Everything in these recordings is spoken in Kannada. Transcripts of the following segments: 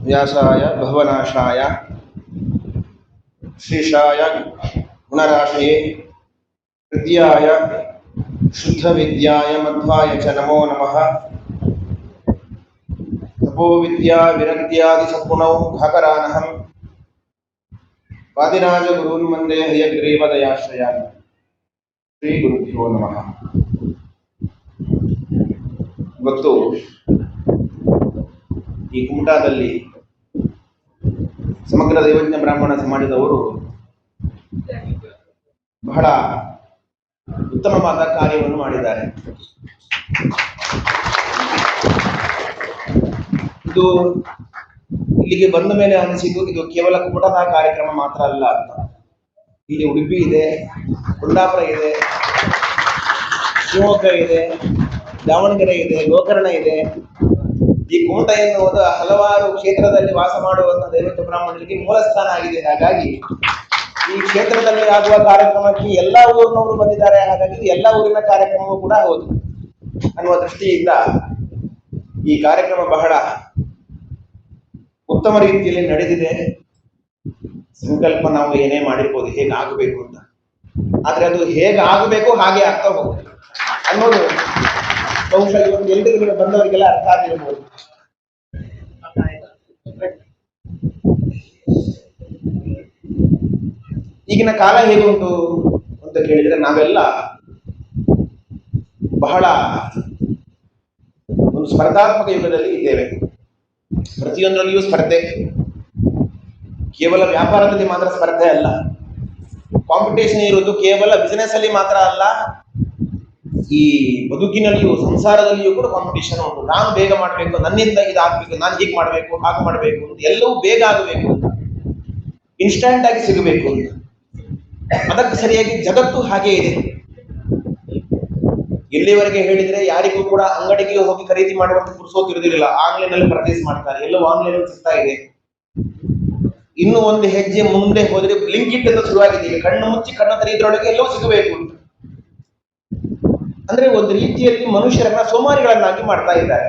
ವ್ಯಾಸಾಯ ಭವನಾಶಾಯ ಶ್ರೀಶಾಯ ಗುಣರಾಶಯೇ ಹೃದಯಾಯ ಶುದ್ಧ ವಿದ್ಯಾಯ ಮಧ್ವಾಯ ಚ ನಮೋ ನಮಃ. ತಪೋ ವಿದ್ಯಾ ವಿರಕ್ತ್ಯಾದಿ ಸದ್ಗುಣೌ ಭಾಕರಾನಹಂ ವಾದಿರಾಜ ಗುರುನ್ ವಂದೇ ಹಯಗ್ರೀವ ದಯಾಶ್ರಯಾಮಿ. ಶ್ರೀ ಗುರುಭ್ಯೋ ನಮಃ. ಇವತ್ತು ಈ ಕುಮಟಾದಲ್ಲಿ ಸಮಗ್ರ ದೈವಜ್ಞ ಬ್ರಾಹ್ಮಣ ಸಮಾಜದವರು ಬಹಳ ಉತ್ತಮವಾದ ಕಾರ್ಯವನ್ನು ಮಾಡಿದ್ದಾರೆ. ಇದು ಇಲ್ಲಿಗೆ ಬಂದ ಮೇಲೆ ಅನಿಸಿದ್ದು ಇದು ಕೇವಲ ಕುಮಟದ ಕಾರ್ಯಕ್ರಮ ಮಾತ್ರ ಅಲ್ಲ ಅಂತ. ಇಲ್ಲಿ ಉಡುಪಿ ಇದೆ, ಕುಂದಾಪುರ ಇದೆ, ಶಿವಮೊಗ್ಗ ಇದೆ, ದಾವಣಗೆರೆ ಇದೆ, ಗೋಕರ್ಣ ಇದೆ. ಈ ಕುಮಟ ಎನ್ನುವುದು ಹಲವಾರು ಕ್ಷೇತ್ರದಲ್ಲಿ ವಾಸ ಮಾಡುವಂತಹ ದೈವಜ್ಞ ಬ್ರಾಹ್ಮಣರಿಗೆ ಮೂಲ ಸ್ಥಾನ ಆಗಿದೆ. ಹಾಗಾಗಿ ಈ ಕ್ಷೇತ್ರದಲ್ಲಿ ಆಗುವ ಕಾರ್ಯಕ್ರಮಕ್ಕೆ ಎಲ್ಲಾ ಊರಿನವರು ಬಂದಿದ್ದಾರೆ. ಹಾಗಾಗಿ ಎಲ್ಲಾ ಊರಿನ ಕಾರ್ಯಕ್ರಮವೂ ಕೂಡ ಹೌದು ಅನ್ನುವ ದೃಷ್ಟಿಯಿಂದ ಈ ಕಾರ್ಯಕ್ರಮ ಬಹಳ ಉತ್ತಮ ರೀತಿಯಲ್ಲಿ ನಡೆದಿದೆ. ಸಂಕಲ್ಪ ನಾವು ಏನೇ ಮಾಡಿರ್ಬೋದು ಹೇಗಾಗಬೇಕು ಅಂತ, ಆದ್ರೆ ಅದು ಹೇಗಾಗಬೇಕು ಹಾಗೆ ಆಗ್ತಾ ಹೋಗುತ್ತೆ ಅನ್ನೋದು ಬಹುಶಃ ಇವತ್ತು ಎಲ್ರಿಗೂ ಬಂದವರಿಗೆಲ್ಲ ಅರ್ಥ ಆಗಿರ್ಬೋದು. ಈಗಿನ ಕಾಲ ಹೇಗುಂಟು ಅಂತ ಕೇಳಿದ್ರೆ ನಾವೆಲ್ಲ ಬಹಳ ಒಂದು ಸ್ಪರ್ಧಾತ್ಮಕ ಯುಗದಲ್ಲಿ ಇದ್ದೇವೆ. ಪ್ರತಿಯೊಂದರಲ್ಲಿಯೂ ಸ್ಪರ್ಧೆ. ಕೇವಲ ವ್ಯಾಪಾರದಲ್ಲಿ ಮಾತ್ರ ಸ್ಪರ್ಧೆ ಅಲ್ಲ, ಕಾಂಪಿಟೇಷನ್ ಇರುವುದು ಕೇವಲ ಬಿಸಿನೆಸ್ ಅಲ್ಲಿ ಮಾತ್ರ ಅಲ್ಲ, ಈ ಬದುಕಿನಲ್ಲಿಯೂ ಸಂಸಾರದಲ್ಲಿಯೂ ಕೂಡ ಕಾಂಪಿಟೇಷನ್ ಉಂಟು. ನಾನು ಬೇಗ ಮಾಡಬೇಕು, ನನ್ನಿಂದ ಇದಾಗಬೇಕು, ನಾನು ಹೀಗೆ ಮಾಡಬೇಕು, ಹಾಗೆ ಮಾಡಬೇಕು ಅಂತ, ಎಲ್ಲವೂ ಬೇಗ ಆಗಬೇಕು ಅಂತ, ಇನ್ಸ್ಟಂಟ್ ಆಗಿ ಸಿಗಬೇಕು ಅಂತ. ಅದಕ್ಕೆ ಸರಿಯಾಗಿ ಜಗತ್ತು ಹಾಗೆ ಇದೆ. ಇಲ್ಲಿವರೆಗೆ ಹೇಳಿದ್ರೆ ಯಾರಿಗೂ ಕೂಡ ಅಂಗಡಿಗೆ ಹೋಗಿ ಖರೀದಿ ಮಾಡುವಂತ ಪುರುಸೋತಿರುವುದಿಲ್ಲ. ಆನ್ಲೈನ್ ಅಲ್ಲಿ ಪರ್ಚೇಸ್ ಮಾಡ್ತಾರೆ, ಎಲ್ಲವೂ ಆನ್ಲೈನ್ ಅಲ್ಲಿ ಸಿಗ್ತಾ ಇದೆ. ಇನ್ನು ಒಂದು ಹೆಜ್ಜೆ ಮುಂದೆ ಹೋದ್ರೆ ಬ್ಲಿಂಕಿಟ್ ಅಂತ ಶುರುವಾಗಿದೆ. ಈಗ ಕಣ್ಣು ಮುಚ್ಚಿ ಕಣ್ಣು ತೆರೆಯುವುದರೊಳಗೆ ಎಲ್ಲವೂ ಸಿಗಬೇಕು ಅಂತ. ಅಂದ್ರೆ ಒಂದು ರೀತಿಯಲ್ಲಿ ಮನುಷ್ಯರನ್ನ ಸೋಮಾರಿಗಳನ್ನಾಗಿ ಮಾಡ್ತಾ ಇದ್ದಾರೆ.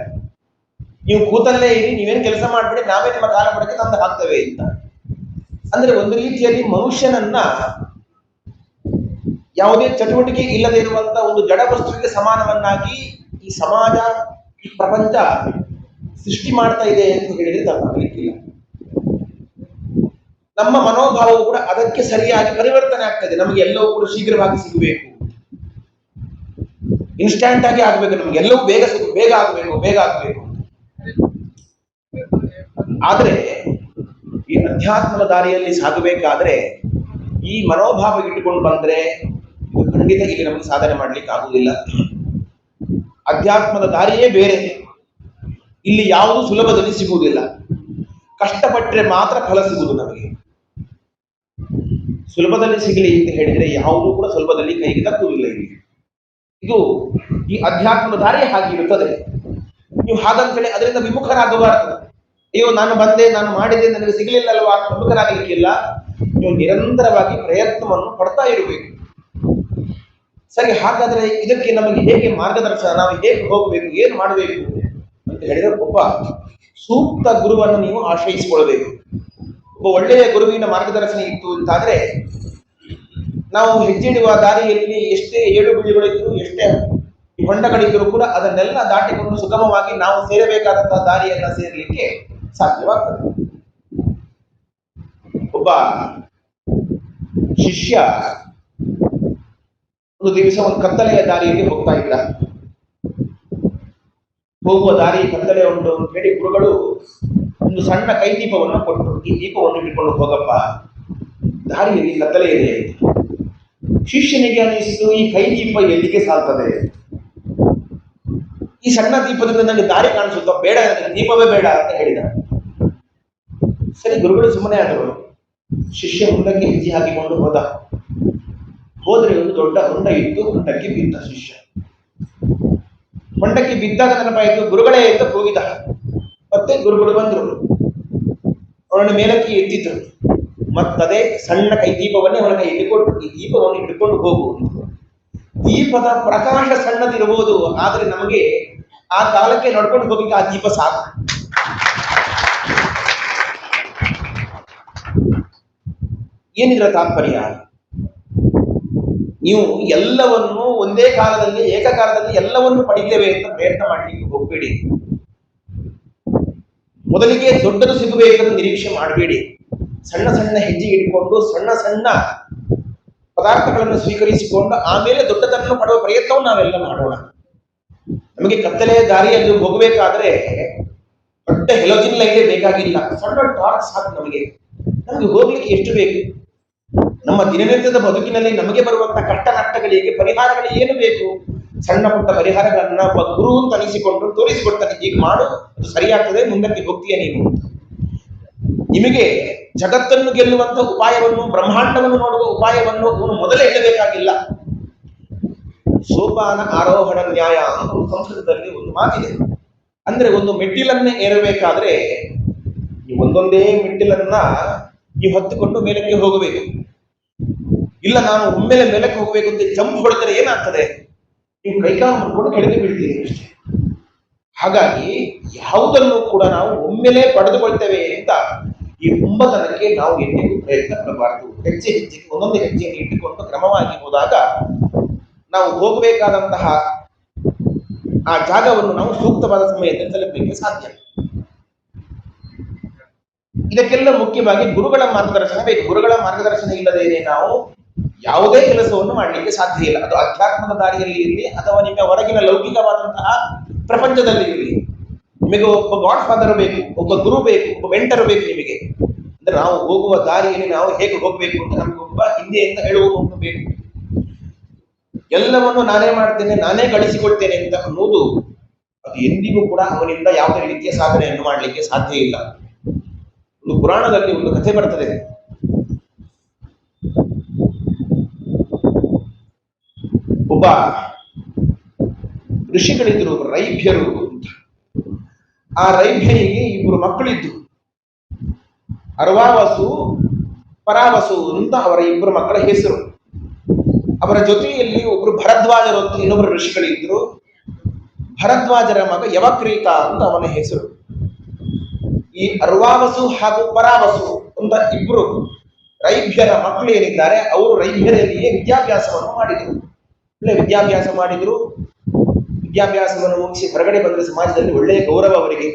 ನೀವು ಕೂತಲ್ಲೇ ಇರಿ, ನೀವೇನು ಕೆಲಸ ಮಾಡ್ಬೇಡಿ, ನಾವೇ ನಿಮ್ಮ ಕಾಲ ಪಡಕ್ಕೆ ತಂದು ಹಾಕ್ತೇವೆ ಅಂತ. ಅಂದ್ರೆ ಒಂದು ರೀತಿಯಲ್ಲಿ ಮನುಷ್ಯನನ್ನ ಯಾವುದೇ ಚಟುವಟಿಕೆ ಇಲ್ಲದೆ ಇರುವಂತ ಒಂದು ಜಡ ವಸ್ತುವಿಗೆ ಸಮಾನವನ್ನಾಗಿ ಈ ಸಮಾಜ, ಈ ಪ್ರಪಂಚ ಸೃಷ್ಟಿ ಮಾಡ್ತಾ ಇದೆ ಅಂತ ಹೇಳಿದ್ರೆ ತಪ್ಪಾಗಲಿಕ್ಕಿಲ್ಲ. ನಮ್ಮ ಮನೋಭಾವವು ಕೂಡ ಅದಕ್ಕೆ ಸರಿಯಾಗಿ ಪರಿವರ್ತನೆ ಆಗ್ತದೆ. ನಮಗೆ ಎಲ್ಲವೂ ಕೂಡ ಶೀಘ್ರವಾಗಿ ಸಿಗಬೇಕು, ಇನ್ಸ್ಟಂಟ್ ಆಗಿ ಆಗ್ಬೇಕು, ನಮ್ಗೆ ಎಲ್ಲವೂ ಬೇಗ ಆಗಬೇಕು. ಆದ್ರೆ ಈ ಅಧ್ಯಾತ್ಮದ ದಾರಿಯಲ್ಲಿ ಸಾಗಬೇಕಾದ್ರೆ ಈ ಮನೋಭಾವ ಇಟ್ಟುಕೊಂಡು ಬಂದ್ರೆ ಖಂಡಿತ ಇಲ್ಲಿ ನಮಗೆ ಸಾಧನೆ ಮಾಡ್ಲಿಕ್ಕೆ ಆಗುವುದಿಲ್ಲ. ಅಧ್ಯಾತ್ಮದ ದಾರಿಯೇ ಬೇರೆ. ಇಲ್ಲಿ ಯಾವುದು ಸುಲಭದಲ್ಲಿ ಸಿಗುವುದಿಲ್ಲ. ಕಷ್ಟಪಟ್ಟರೆ ಮಾತ್ರ ಫಲ ಸಿಗುವುದು ನಮಗೆ. ಸುಲಭದಲ್ಲಿ ಸಿಗಲಿ ಅಂತ ಹೇಳಿದ್ರೆ ಯಾವುದೂ ಕೂಡ ಸುಲಭದಲ್ಲಿ ಕೈಗೆ ತಕ್ಕುವುದಿಲ್ಲ. ಇಲ್ಲಿ ಇದು ಈ ಅಧ್ಯಾತ್ಮದ ದಾರಿ ಹಾಗಿರುತ್ತದೆ. ನೀವು ಹಾಗಂತೇಳಿ ಅದರಿಂದ ವಿಮುಖರಾಗಬಾರದು. ಅಯ್ಯೋ ನಾನು ಬಂದೆ, ನಾನು ಮಾಡಿದೆ, ನನಗೆ ಸಿಗಲಿಲ್ಲ ಅಲ್ವಾ ಅಂತ ವಿಮುಖರಾಗಲಿಕ್ಕಿಲ್ಲ. ನೀವು ನಿರಂತರವಾಗಿ ಪ್ರಯತ್ನವನ್ನು ಪಡ್ತಾ ಇರಬೇಕು. ಸರಿ, ಹಾಗಾದ್ರೆ ಇದಕ್ಕೆ ನಮಗೆ ಹೇಗೆ ಮಾರ್ಗದರ್ಶನ, ನಾವು ಹೇಗೆ ಹೋಗಬೇಕು, ಏನು ಮಾಡಬೇಕು ಅಂತ ಹೇಳಿದ್ರೆ ಒಬ್ಬ ಸೂಕ್ತ ಗುರುವನ್ನು ನೀವು ಆಶ್ರಯಿಸಿಕೊಳ್ಬೇಕು. ಒಬ್ಬ ಒಳ್ಳೆಯ ಗುರುವಿನ ಮಾರ್ಗದರ್ಶನ ಇತ್ತು ಅಂತಾದ್ರೆ ನಾವು ಹೆಜ್ಜೆ ಇಡುವ ದಾರಿಯಲ್ಲಿ ಎಷ್ಟೇ ಏಳು ಬೀಳುಗಳಿದ್ರು, ಎಷ್ಟೇ ಹೊಂಡಗಳಿದ್ದರೂ ಕೂಡ ಅದನ್ನೆಲ್ಲ ದಾಟಿಕೊಂಡು ಸುಗಮವಾಗಿ ನಾವು ಸೇರಬೇಕಾದಂತಹ ದಾರಿಯನ್ನ ಸೇರಲಿಕ್ಕೆ ಸಾಧ್ಯವಾಗ್ತದೆ. ಒಬ್ಬ ಶಿಷ್ಯ ಒಂದು ದಿವಸ ಒಂದು ಕತ್ತಲೆಯ ದಾರಿಯಲ್ಲಿ ಹೋಗ್ತಾ ಇದ್ದ. ಹೋಗುವ ದಾರಿ ಕತ್ತಲೆ ಉಂಟು ಅಂತ ಹೇಳಿ ಗುರುಗಳು ಒಂದು ಸಣ್ಣ ಕೈ ದೀಪವನ್ನು ಕೊಟ್ಟು, ಈ ದೀಪವನ್ನು ಹಿಡ್ಕೊಂಡು ಹೋಗಪ್ಪ, ದಾರಿಯಲ್ಲಿ ಕತ್ತಲೆ ಇದೆ. ಶಿಷ್ಯನಿಗೆ ಅನಿಸಿತು, ಈ ಕೈ ದೀಪ ಎಲ್ಲಿಗೆ ಸಾಲ್ತದೆ, ಈ ಸಣ್ಣ ದೀಪದಿಂದ ನನಗೆ ದಾರಿ ಕಾಣಿಸುತ್ತ, ಬೇಡ, ನನಗೆ ದೀಪವೇ ಬೇಡ ಅಂತ ಹೇಳಿದ. ಸರಿ, ಗುರುಗಳು ಸುಮ್ಮನೆ ಆದರು. ಶಿಷ್ಯ ಮುಂದಕ್ಕೆ ಹೆಜ್ಜೆ ಹಾಕಿಕೊಂಡು ಹೋದ್ರೆ ಒಂದು ದೊಡ್ಡ ಹೊಂಡ ಇತ್ತು. ಹೊಂಡಕ್ಕೆ ಬಿದ್ದ ಶಿಷ್ಯ. ಹೊಂಡಕ್ಕೆ ಬಿದ್ದಾಗ ನೆನಪಾಯಿತು, ಗುರುಗಳೇ ಅಂತ ಕೂಗಿದ. ಮತ್ತೆ ಗುರುಗಳು ಬಂದರು, ಅವರನ್ನು ಮೇಲಕ್ಕೆ ಎತ್ತಿದ್ರು. ಮತ್ತದೇ ಸಣ್ಣ ಕೈ ದೀಪವನ್ನೇ ಅವನ ಕೈ ಹಿಡ್ಕೊಂಡು ಈ ದೀಪವನ್ನು ಹಿಡ್ಕೊಂಡು ಹೋಗು. ದೀಪದ ಪ್ರಕಾಶ ಸಣ್ಣದಿರಬಹುದು, ಆದರೆ ನಮಗೆ ಆ ಕಾಲಕ್ಕೆ ನಡ್ಕೊಂಡು ಹೋಗಿಕ್ಕೆ ಆ ದೀಪ ಸಾಕು. ಏನಿದ್ರ ತಾತ್ಪರ್ಯ? ನೀವು ಎಲ್ಲವನ್ನು ಒಂದೇ ಕಾಲದಲ್ಲಿ ಏಕಕಾಲದಲ್ಲಿ ಎಲ್ಲವನ್ನು ಪಡಿತೇವೆ ಅಂತ ಪ್ರಯತ್ನ ಮಾಡಲಿಕ್ಕೆ ಹೋಗಬೇಡಿ. ಮೊದಲಿಗೆ ದೊಡ್ಡದು ಸಿಗಬೇಕಂತ ನಿರೀಕ್ಷೆ ಮಾಡಬೇಡಿ. ಸಣ್ಣ ಸಣ್ಣ ಹೆಜ್ಜೆ ಇಟ್ಕೊಂಡು ಸಣ್ಣ ಸಣ್ಣ ಪದಾರ್ಥಗಳನ್ನು ಸ್ವೀಕರಿಸಿಕೊಂಡು ಆಮೇಲೆ ದೊಡ್ಡದನ್ನು ಪಡುವ ಪ್ರಯತ್ನವನ್ನು ನಾವೆಲ್ಲ ಮಾಡೋಣ. ನಮಗೆ ಕತ್ತಲೆಯ ದಾರಿಯಲ್ಲಿ ಹೋಗಬೇಕಾದ್ರೆ ದೊಡ್ಡ ಹೆಲೋಜಿನ್ ಲೈಟೇ ಬೇಕಾಗಿಲ್ಲ, ಸಣ್ಣ ಟಾರ್ಚ್ ಸಾಕು ನಮಗೆ ಹೋಗ್ಲಿಕ್ಕೆ. ಎಷ್ಟು ಬೇಕು? ನಮ್ಮ ದಿನನಿತ್ಯದ ಬದುಕಿನಲ್ಲಿ ನಮಗೆ ಬರುವಂತಹ ಕಷ್ಟ ನಷ್ಟಗಳಿಗೆ ಪರಿಹಾರಗಳು ಏನು ಬೇಕು? ಸಣ್ಣ ಪುಟ್ಟ ಪರಿಹಾರಗಳನ್ನ ಒಬ್ಬ ಗುರು ಅಂತ ಅನಿಸಿಕೊಂಡು ತೋರಿಸಿಕೊಡ್ತಾನೆ. ಈಗ ಮಾಡು, ಅದು ಸರಿಯಾಗ್ತದೆ, ಮುಂದಕ್ಕೆ ಹೋಗ್ತೀಯ ನೀನು. ನಿಮಗೆ ಜಗತ್ತನ್ನು ಗೆಲ್ಲುವಂತಹ ಉಪಾಯವನ್ನು, ಬ್ರಹ್ಮಾಂಡವನ್ನು ನೋಡುವ ಉಪಾಯವನ್ನು ಅವನು ಮೊದಲೇ ಹೇಳಬೇಕಾಗಿಲ್ಲ. ಸೋಪಾನ ಆರೋಹಣ ನ್ಯಾಯ ಅಂತ ಸಂಸ್ಕೃತದಲ್ಲಿ ಒಂದು ಮಾತಿದೆ. ಅಂದ್ರೆ ಒಂದು ಮೆಟ್ಟಿಲನ್ನೇ ಏರಬೇಕಾದ್ರೆ ನೀವು ಒಂದೊಂದೇ ಮೆಟ್ಟಿಲನ್ನ ನೀವು ಹೊತ್ತುಕೊಂಡು ಮೇಲಕ್ಕೆ ಹೋಗಬೇಕು. ಇಲ್ಲ ನಾನು ಒಮ್ಮೆಲೆ ಮೇಲಕ್ಕೆ ಹೋಗಬೇಕು ಅಂತ ಜಂಪ್ ಹೊಡೆದರೆ ಏನಾಗ್ತದೆ? ನೀವು ಕೈಕಾಲು ಮಾಡ್ಕೊಂಡು ಕೆಳಗೆ ಬೀಳ್ತೀರಿ ಅಷ್ಟೇ. ಹಾಗಾಗಿ ಯಾವುದನ್ನು ಕೂಡ ನಾವು ಒಮ್ಮೆಲೆ ಪಡೆದುಕೊಳ್ತೇವೆ ಅಂತ ಈ ಮುಂಬತನಕ್ಕೆ ನಾವು ಎಂದಿಗೂ ಪ್ರಯತ್ನ ಪಡಬಾರದು. ಹೆಜ್ಜೆ ಹೆಜ್ಜೆಗೆ ಒಂದೊಂದು ಹೆಜ್ಜೆಯನ್ನು ಇಟ್ಟುಕೊಂಡು ಕ್ರಮವಾಗಿ ಹೋದಾಗ ನಾವು ಹೋಗಬೇಕಾದಂತಹ ಆ ಜಾಗವನ್ನು ನಾವು ಸೂಕ್ತವಾದ ಸಮಯದಲ್ಲಿ ತಲುಪಲಿಕ್ಕೆ ಸಾಧ್ಯ. ಇದಕ್ಕೆಲ್ಲ ಮುಖ್ಯವಾಗಿ ಗುರುಗಳ ಮಾರ್ಗದರ್ಶನ ಬೇಕು. ಗುರುಗಳ ಮಾರ್ಗದರ್ಶನ ಇಲ್ಲದೇನೆ ನಾವು ಯಾವುದೇ ಕೆಲಸವನ್ನು ಮಾಡಲಿಕ್ಕೆ ಸಾಧ್ಯ ಇಲ್ಲ. ಅದು ಅಧ್ಯಾತ್ಮದ ದಾರಿಯಲ್ಲಿ ಇರಲಿ ಅಥವಾ ನಿಮ್ಮ ಹೊರಗಿನ ಲೌಕಿಕವಾದಂತಹ ಪ್ರಪಂಚದಲ್ಲಿ ಇರಲಿ. ನಿಮಗೆ ಒಬ್ಬ ಗಾಡ್ ಫಾದರ್ ಬೇಕು, ಒಬ್ಬ ಗುರು ಬೇಕು, ಒಬ್ಬ ಮೆಂಟರ್ ಬೇಕು ನಿಮಗೆ. ಅಂದ್ರೆ ನಾವು ಹೋಗುವ ದಾರಿಯಲ್ಲಿ ನಾವು ಹೇಗೆ ಹೋಗ್ಬೇಕು ಅಂತ ನಮಗೊಬ್ಬ ಹಿಂದೆಯಿಂದ ಹೇಳುವವನು ಬೇಕು. ಎಲ್ಲವನ್ನು ನಾನೇ ಮಾಡ್ತೇನೆ, ನಾನೇ ಗಳಿಸಿಕೊಳ್ತೇನೆ ಅಂತ ಅನ್ನೋದು ಅದು ಎಂದಿಗೂ ಕೂಡ ಅವನಿಂದ ಯಾವುದೇ ರೀತಿಯ ಸಾಧನೆಯನ್ನು ಮಾಡಲಿಕ್ಕೆ ಸಾಧ್ಯ ಇಲ್ಲ. ಒಂದು ಪುರಾಣದಲ್ಲಿ ಒಂದು ಕಥೆ ಬರ್ತದೆ. ಒಬ್ಬ ಋಷಿಗಳಿದ್ರು, ರೈಭ್ಯರು ಅಂತ. ಆ ರೈಭ್ಯನಿಗೆ ಇಬ್ಬರು ಮಕ್ಕಳಿದ್ರು, ಅರ್ವಾವಸು ಪರಾವಸು ಅಂತ ಅವರ ಇಬ್ಬರು ಮಕ್ಕಳ ಹೆಸರು. ಅವರ ಜೊತೆಯಲ್ಲಿ ಒಬ್ರು ಭರದ್ವಾಜರು ಅಂತ ಇನ್ನೊಬ್ಬರು ಋಷಿಗಳಿದ್ರು. ಭರದ್ವಾಜರ ಮಗ ಯವಕ್ರೀತ ಅಂತ ಅವನ ಹೆಸರು. ಈ ಅರ್ವಾವಸು ಹಾಗೂ ಪರಾವಸು ಅಂತ ಇಬ್ರು ರೈಭ್ಯರ ಮಕ್ಕಳು ಏನಿದ್ದಾರೆ ಅವರು ರೈಭ್ಯರಲ್ಲಿಯೇ ವಿದ್ಯಾಭ್ಯಾಸವನ್ನು ಮಾಡಿದರು. ಒಳ್ಳೆ ವಿದ್ಯಾಭ್ಯಾಸ ಮಾಡಿದ್ರು. ವಿದ್ಯಾಭ್ಯಾಸವನ್ನು ಮುಗಿಸಿ ಹೊರಗಡೆ ಬಂದ ಸಮಾಜದಲ್ಲಿ ಒಳ್ಳೆಯ ಗೌರವ ಅವರಿಗೆ.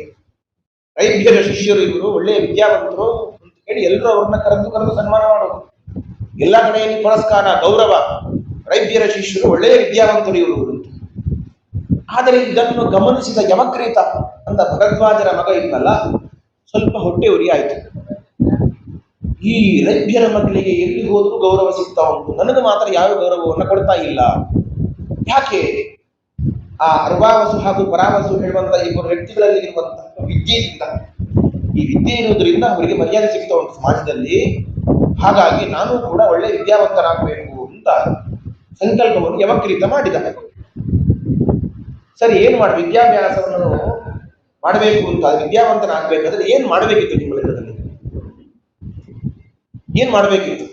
ರೈಭ್ಯರ ಶಿಷ್ಯರು ಇವರು ಒಳ್ಳೆಯ ವಿದ್ಯಾವಂತರು ಅಂತ ಹೇಳಿ ಎಲ್ಲರೂ ಅವ್ರನ್ನ ಕರೆದು ಸನ್ಮಾನ ಮಾಡೋದು. ಎಲ್ಲ ಕಡೆಯಲ್ಲಿ ಪುರಸ್ಕಾರ, ಗೌರವ. ರೈಭ್ಯರ ಶಿಷ್ಯರು ಒಳ್ಳೆಯ ವಿದ್ಯಾವಂತರು ಇವರು ಅಂತ. ಆದರೆ ಇದನ್ನು ಗಮನಿಸಿದ ಯವಕ್ರೀತ ಅಂತ ಭರದ್ವಾಜರ ಮಗ ಇದ್ನಲ್ಲ, ಸ್ವಲ್ಪ ಹೊಟ್ಟೆ ಉರಿ ಆಯ್ತು. ಈ ರೈಭ್ಯರ ಮಕ್ಕಳಿಗೆ ಎಲ್ಲಿ ಹೋದ್ರೂ ಗೌರವ ಸಿಗ್ತಾ ಉಂಟು, ನನಗೆ ಮಾತ್ರ ಯಾವ ಗೌರವವನ್ನು ಕೊಡ್ತಾ ಇಲ್ಲ. ಯಾಕೆ? ಆ ಅರ್ವಾವಸು ಹಾಗೂ ಪರಾವಸು ಹೇಳುವಂತ ಇಬ್ಬರು ವ್ಯಕ್ತಿಗಳಲ್ಲಿ ಇರುವಂತಹ ವಿದ್ಯೆಯಿಂದ, ಈ ವಿದ್ಯೆ ಇರುವುದರಿಂದ ಅವರಿಗೆ ಮರ್ಯಾದೆ ಸಿಗ್ತಾ ಉಂಟು ಸಮಾಜದಲ್ಲಿ. ಹಾಗಾಗಿ ನಾನು ಕೂಡ ಒಳ್ಳೆ ವಿದ್ಯಾವಂತನಾಗಬೇಕು ಅಂತ ಸಂಕಲ್ಪವನ್ನು ಯವಕ್ರೀತ ಮಾಡಿದ. ಸರಿ, ಏನ್ ಮಾಡಿ ವಿದ್ಯಾಭ್ಯಾಸವನ್ನು ಮಾಡಬೇಕು ಅಂತ, ವಿದ್ಯಾವಂತನಾಗಬೇಕಾದ್ರೆ ಏನ್ ಮಾಡಬೇಕಿತ್ತು? ನಿಮ್ಮ ಲೆಕ್ಕದಲ್ಲಿ ಏನ್ ಮಾಡಬೇಕಿತ್ತು?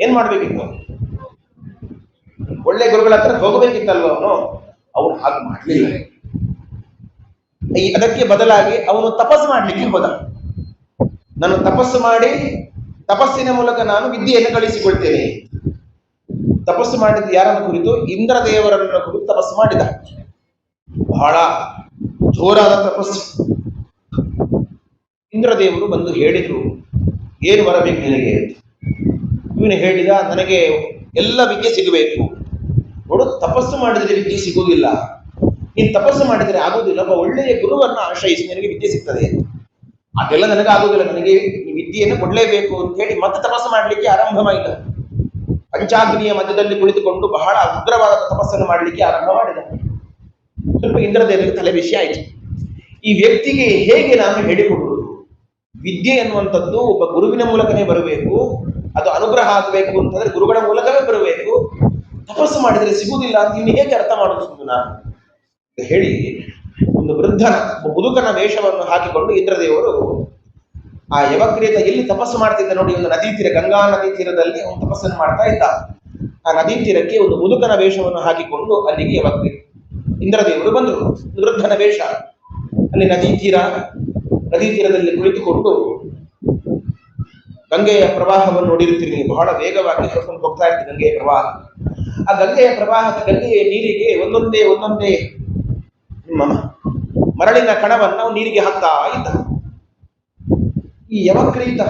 ಏನ್ ಮಾಡ್ಬೇಕಿತ್ತು? ಒಳ್ಳೆ ಗುರುಗಳ ಹತ್ರ ಹೋಗಬೇಕಿತ್ತಲ್ವ ಅವನು. ಅವನು ಹಾಗೆ ಮಾಡಲಿಲ್ಲ. ಅದಕ್ಕೆ ಬದಲಾಗಿ ಅವನು ತಪಸ್ಸು ಮಾಡ್ಲಿಕ್ಕೆ ಹೋದ. ನಾನು ತಪಸ್ಸು ಮಾಡಿ ತಪಸ್ಸಿನ ಮೂಲಕ ನಾನು ವಿದ್ಯೆಯನ್ನು ಗಳಿಸಿಕೊಳ್ತೇನೆ. ತಪಸ್ಸು ಮಾಡಿದ್ದು ಯಾರನ್ನು ಕುರಿತು? ಇಂದ್ರದೇವರನ್ನ ಕುರಿತು ತಪಸ್ಸು ಮಾಡಿದ. ಬಹಳ ಜೋರಾದ ತಪಸ್ಸು. ಇಂದ್ರದೇವರು ಬಂದು ಹೇಳಿದ್ರು, ಏನು ಬರಬೇಕು ನಿನಗೆ ಅಂತ. ಇವನು ಹೇಳಿದ, ನನಗೆ ಎಲ್ಲ ವಿದ್ಯೆ ಸಿಗಬೇಕು. ನೋಡು, ತಪಸ್ಸು ಮಾಡಿದರೆ ವಿದ್ಯೆ ಸಿಗುವುದಿಲ್ಲ, ನೀನು ತಪಸ್ಸು ಮಾಡಿದರೆ ಆಗುವುದಿಲ್ಲ, ಒಬ್ಬ ಒಳ್ಳೆಯ ಗುರುವನ್ನ ಆಶ್ರಯಿಸಿ ನಿನಗೆ ವಿದ್ಯೆ ಸಿಗ್ತದೆ. ಅದೆಲ್ಲ ನನಗೆ ಆಗುವುದಿಲ್ಲ, ನನಗೆ ಈ ವಿದ್ಯೆಯನ್ನು ಕೊಡಲೇಬೇಕು ಅಂತ ಹೇಳಿ ಮತ್ತೆ ತಪಸ್ಸು ಮಾಡಲಿಕ್ಕೆ ಆರಂಭ ಮಾಡಿದ. ಪಂಚಾಗ್ನಿಯ ಮಧ್ಯದಲ್ಲಿ ಕುಳಿತುಕೊಂಡು ಬಹಳ ಉಗ್ರವಾದ ತಪಸ್ಸನ್ನು ಮಾಡಲಿಕ್ಕೆ ಆರಂಭ ಮಾಡಿದ. ಸ್ವಲ್ಪ ಇಂದ್ರದೇವರಿಗೆ ತಲೆ ಬಿಸಿ ಆಯಿತು. ಈ ವ್ಯಕ್ತಿಗೆ ಹೇಗೆ ನಾನು ಹೇಳಿಕೊಡುವುದು? ವಿದ್ಯೆ ಎನ್ನುವಂಥದ್ದು ಒಬ್ಬ ಗುರುವಿನ ಮೂಲಕನೇ ಬರಬೇಕು. ಅದು ಅನುಗ್ರಹ ಆಗಬೇಕು ಅಂತಂದ್ರೆ ಗುರುಗಳ ಮೂಲಕವೇ ಬರಬೇಕು. ತಪಸ್ಸು ಮಾಡಿದರೆ ಸಿಗುವುದಿಲ್ಲ ಅಂತ ಇನ್ನು ಹೇಗೆ ಅರ್ಥ ಮಾಡುವುದು ನಾನು ಹೇಳಿ ಒಂದು ವೃದ್ಧನ ಮುದುಕನ ವೇಷವನ್ನು ಹಾಕಿಕೊಂಡು ಇಂದ್ರದೇವರು ಆ ಯವಕ್ರೀತ ಎಲ್ಲಿ ತಪಸ್ಸು ಮಾಡ್ತಿದ್ದ ನೋಡಿ, ಒಂದು ನದಿ ತೀರ, ಗಂಗಾ ನದಿ ತೀರದಲ್ಲಿ ಅವನು ತಪಸ್ಸನ್ನು ಮಾಡ್ತಾ ಇದ್ದ. ಆ ನದಿ ತೀರಕ್ಕೆ ಒಂದು ಮುದುಕನ ವೇಷವನ್ನು ಹಾಕಿಕೊಂಡು ಅಲ್ಲಿಗೆ ಯವಕ್ರೀತ ಇಂದ್ರದೇವರು ಬಂದರು. ವೃದ್ಧನ ವೇಷ, ಅಲ್ಲಿ ನದಿ ತೀರದಲ್ಲಿ ಕುಳಿತುಕೊಂಡು ಗಂಗೆಯ ಪ್ರವಾಹವನ್ನು ನೋಡಿರುತ್ತೀರಿ ನೀವು, ಬಹಳ ವೇಗವಾಗಿ ಹರಿಕೊಂಡು ಹೋಗ್ತಾ ಇರ್ತೀರಿ ಗಂಗೆಯ ಪ್ರವಾಹ. ಆ ಗಂಗೆಯ ಗಂಗೆಯ ನೀರಿಗೆ ಒಂದೊಂದೇ ಮರಳಿನ ಕಣವನ್ನು ನಾವು ನೀರಿಗೆ ಹಾಕ್ತಾ ಇದ್ದ. ಈ ಯವಕ್ರೀತ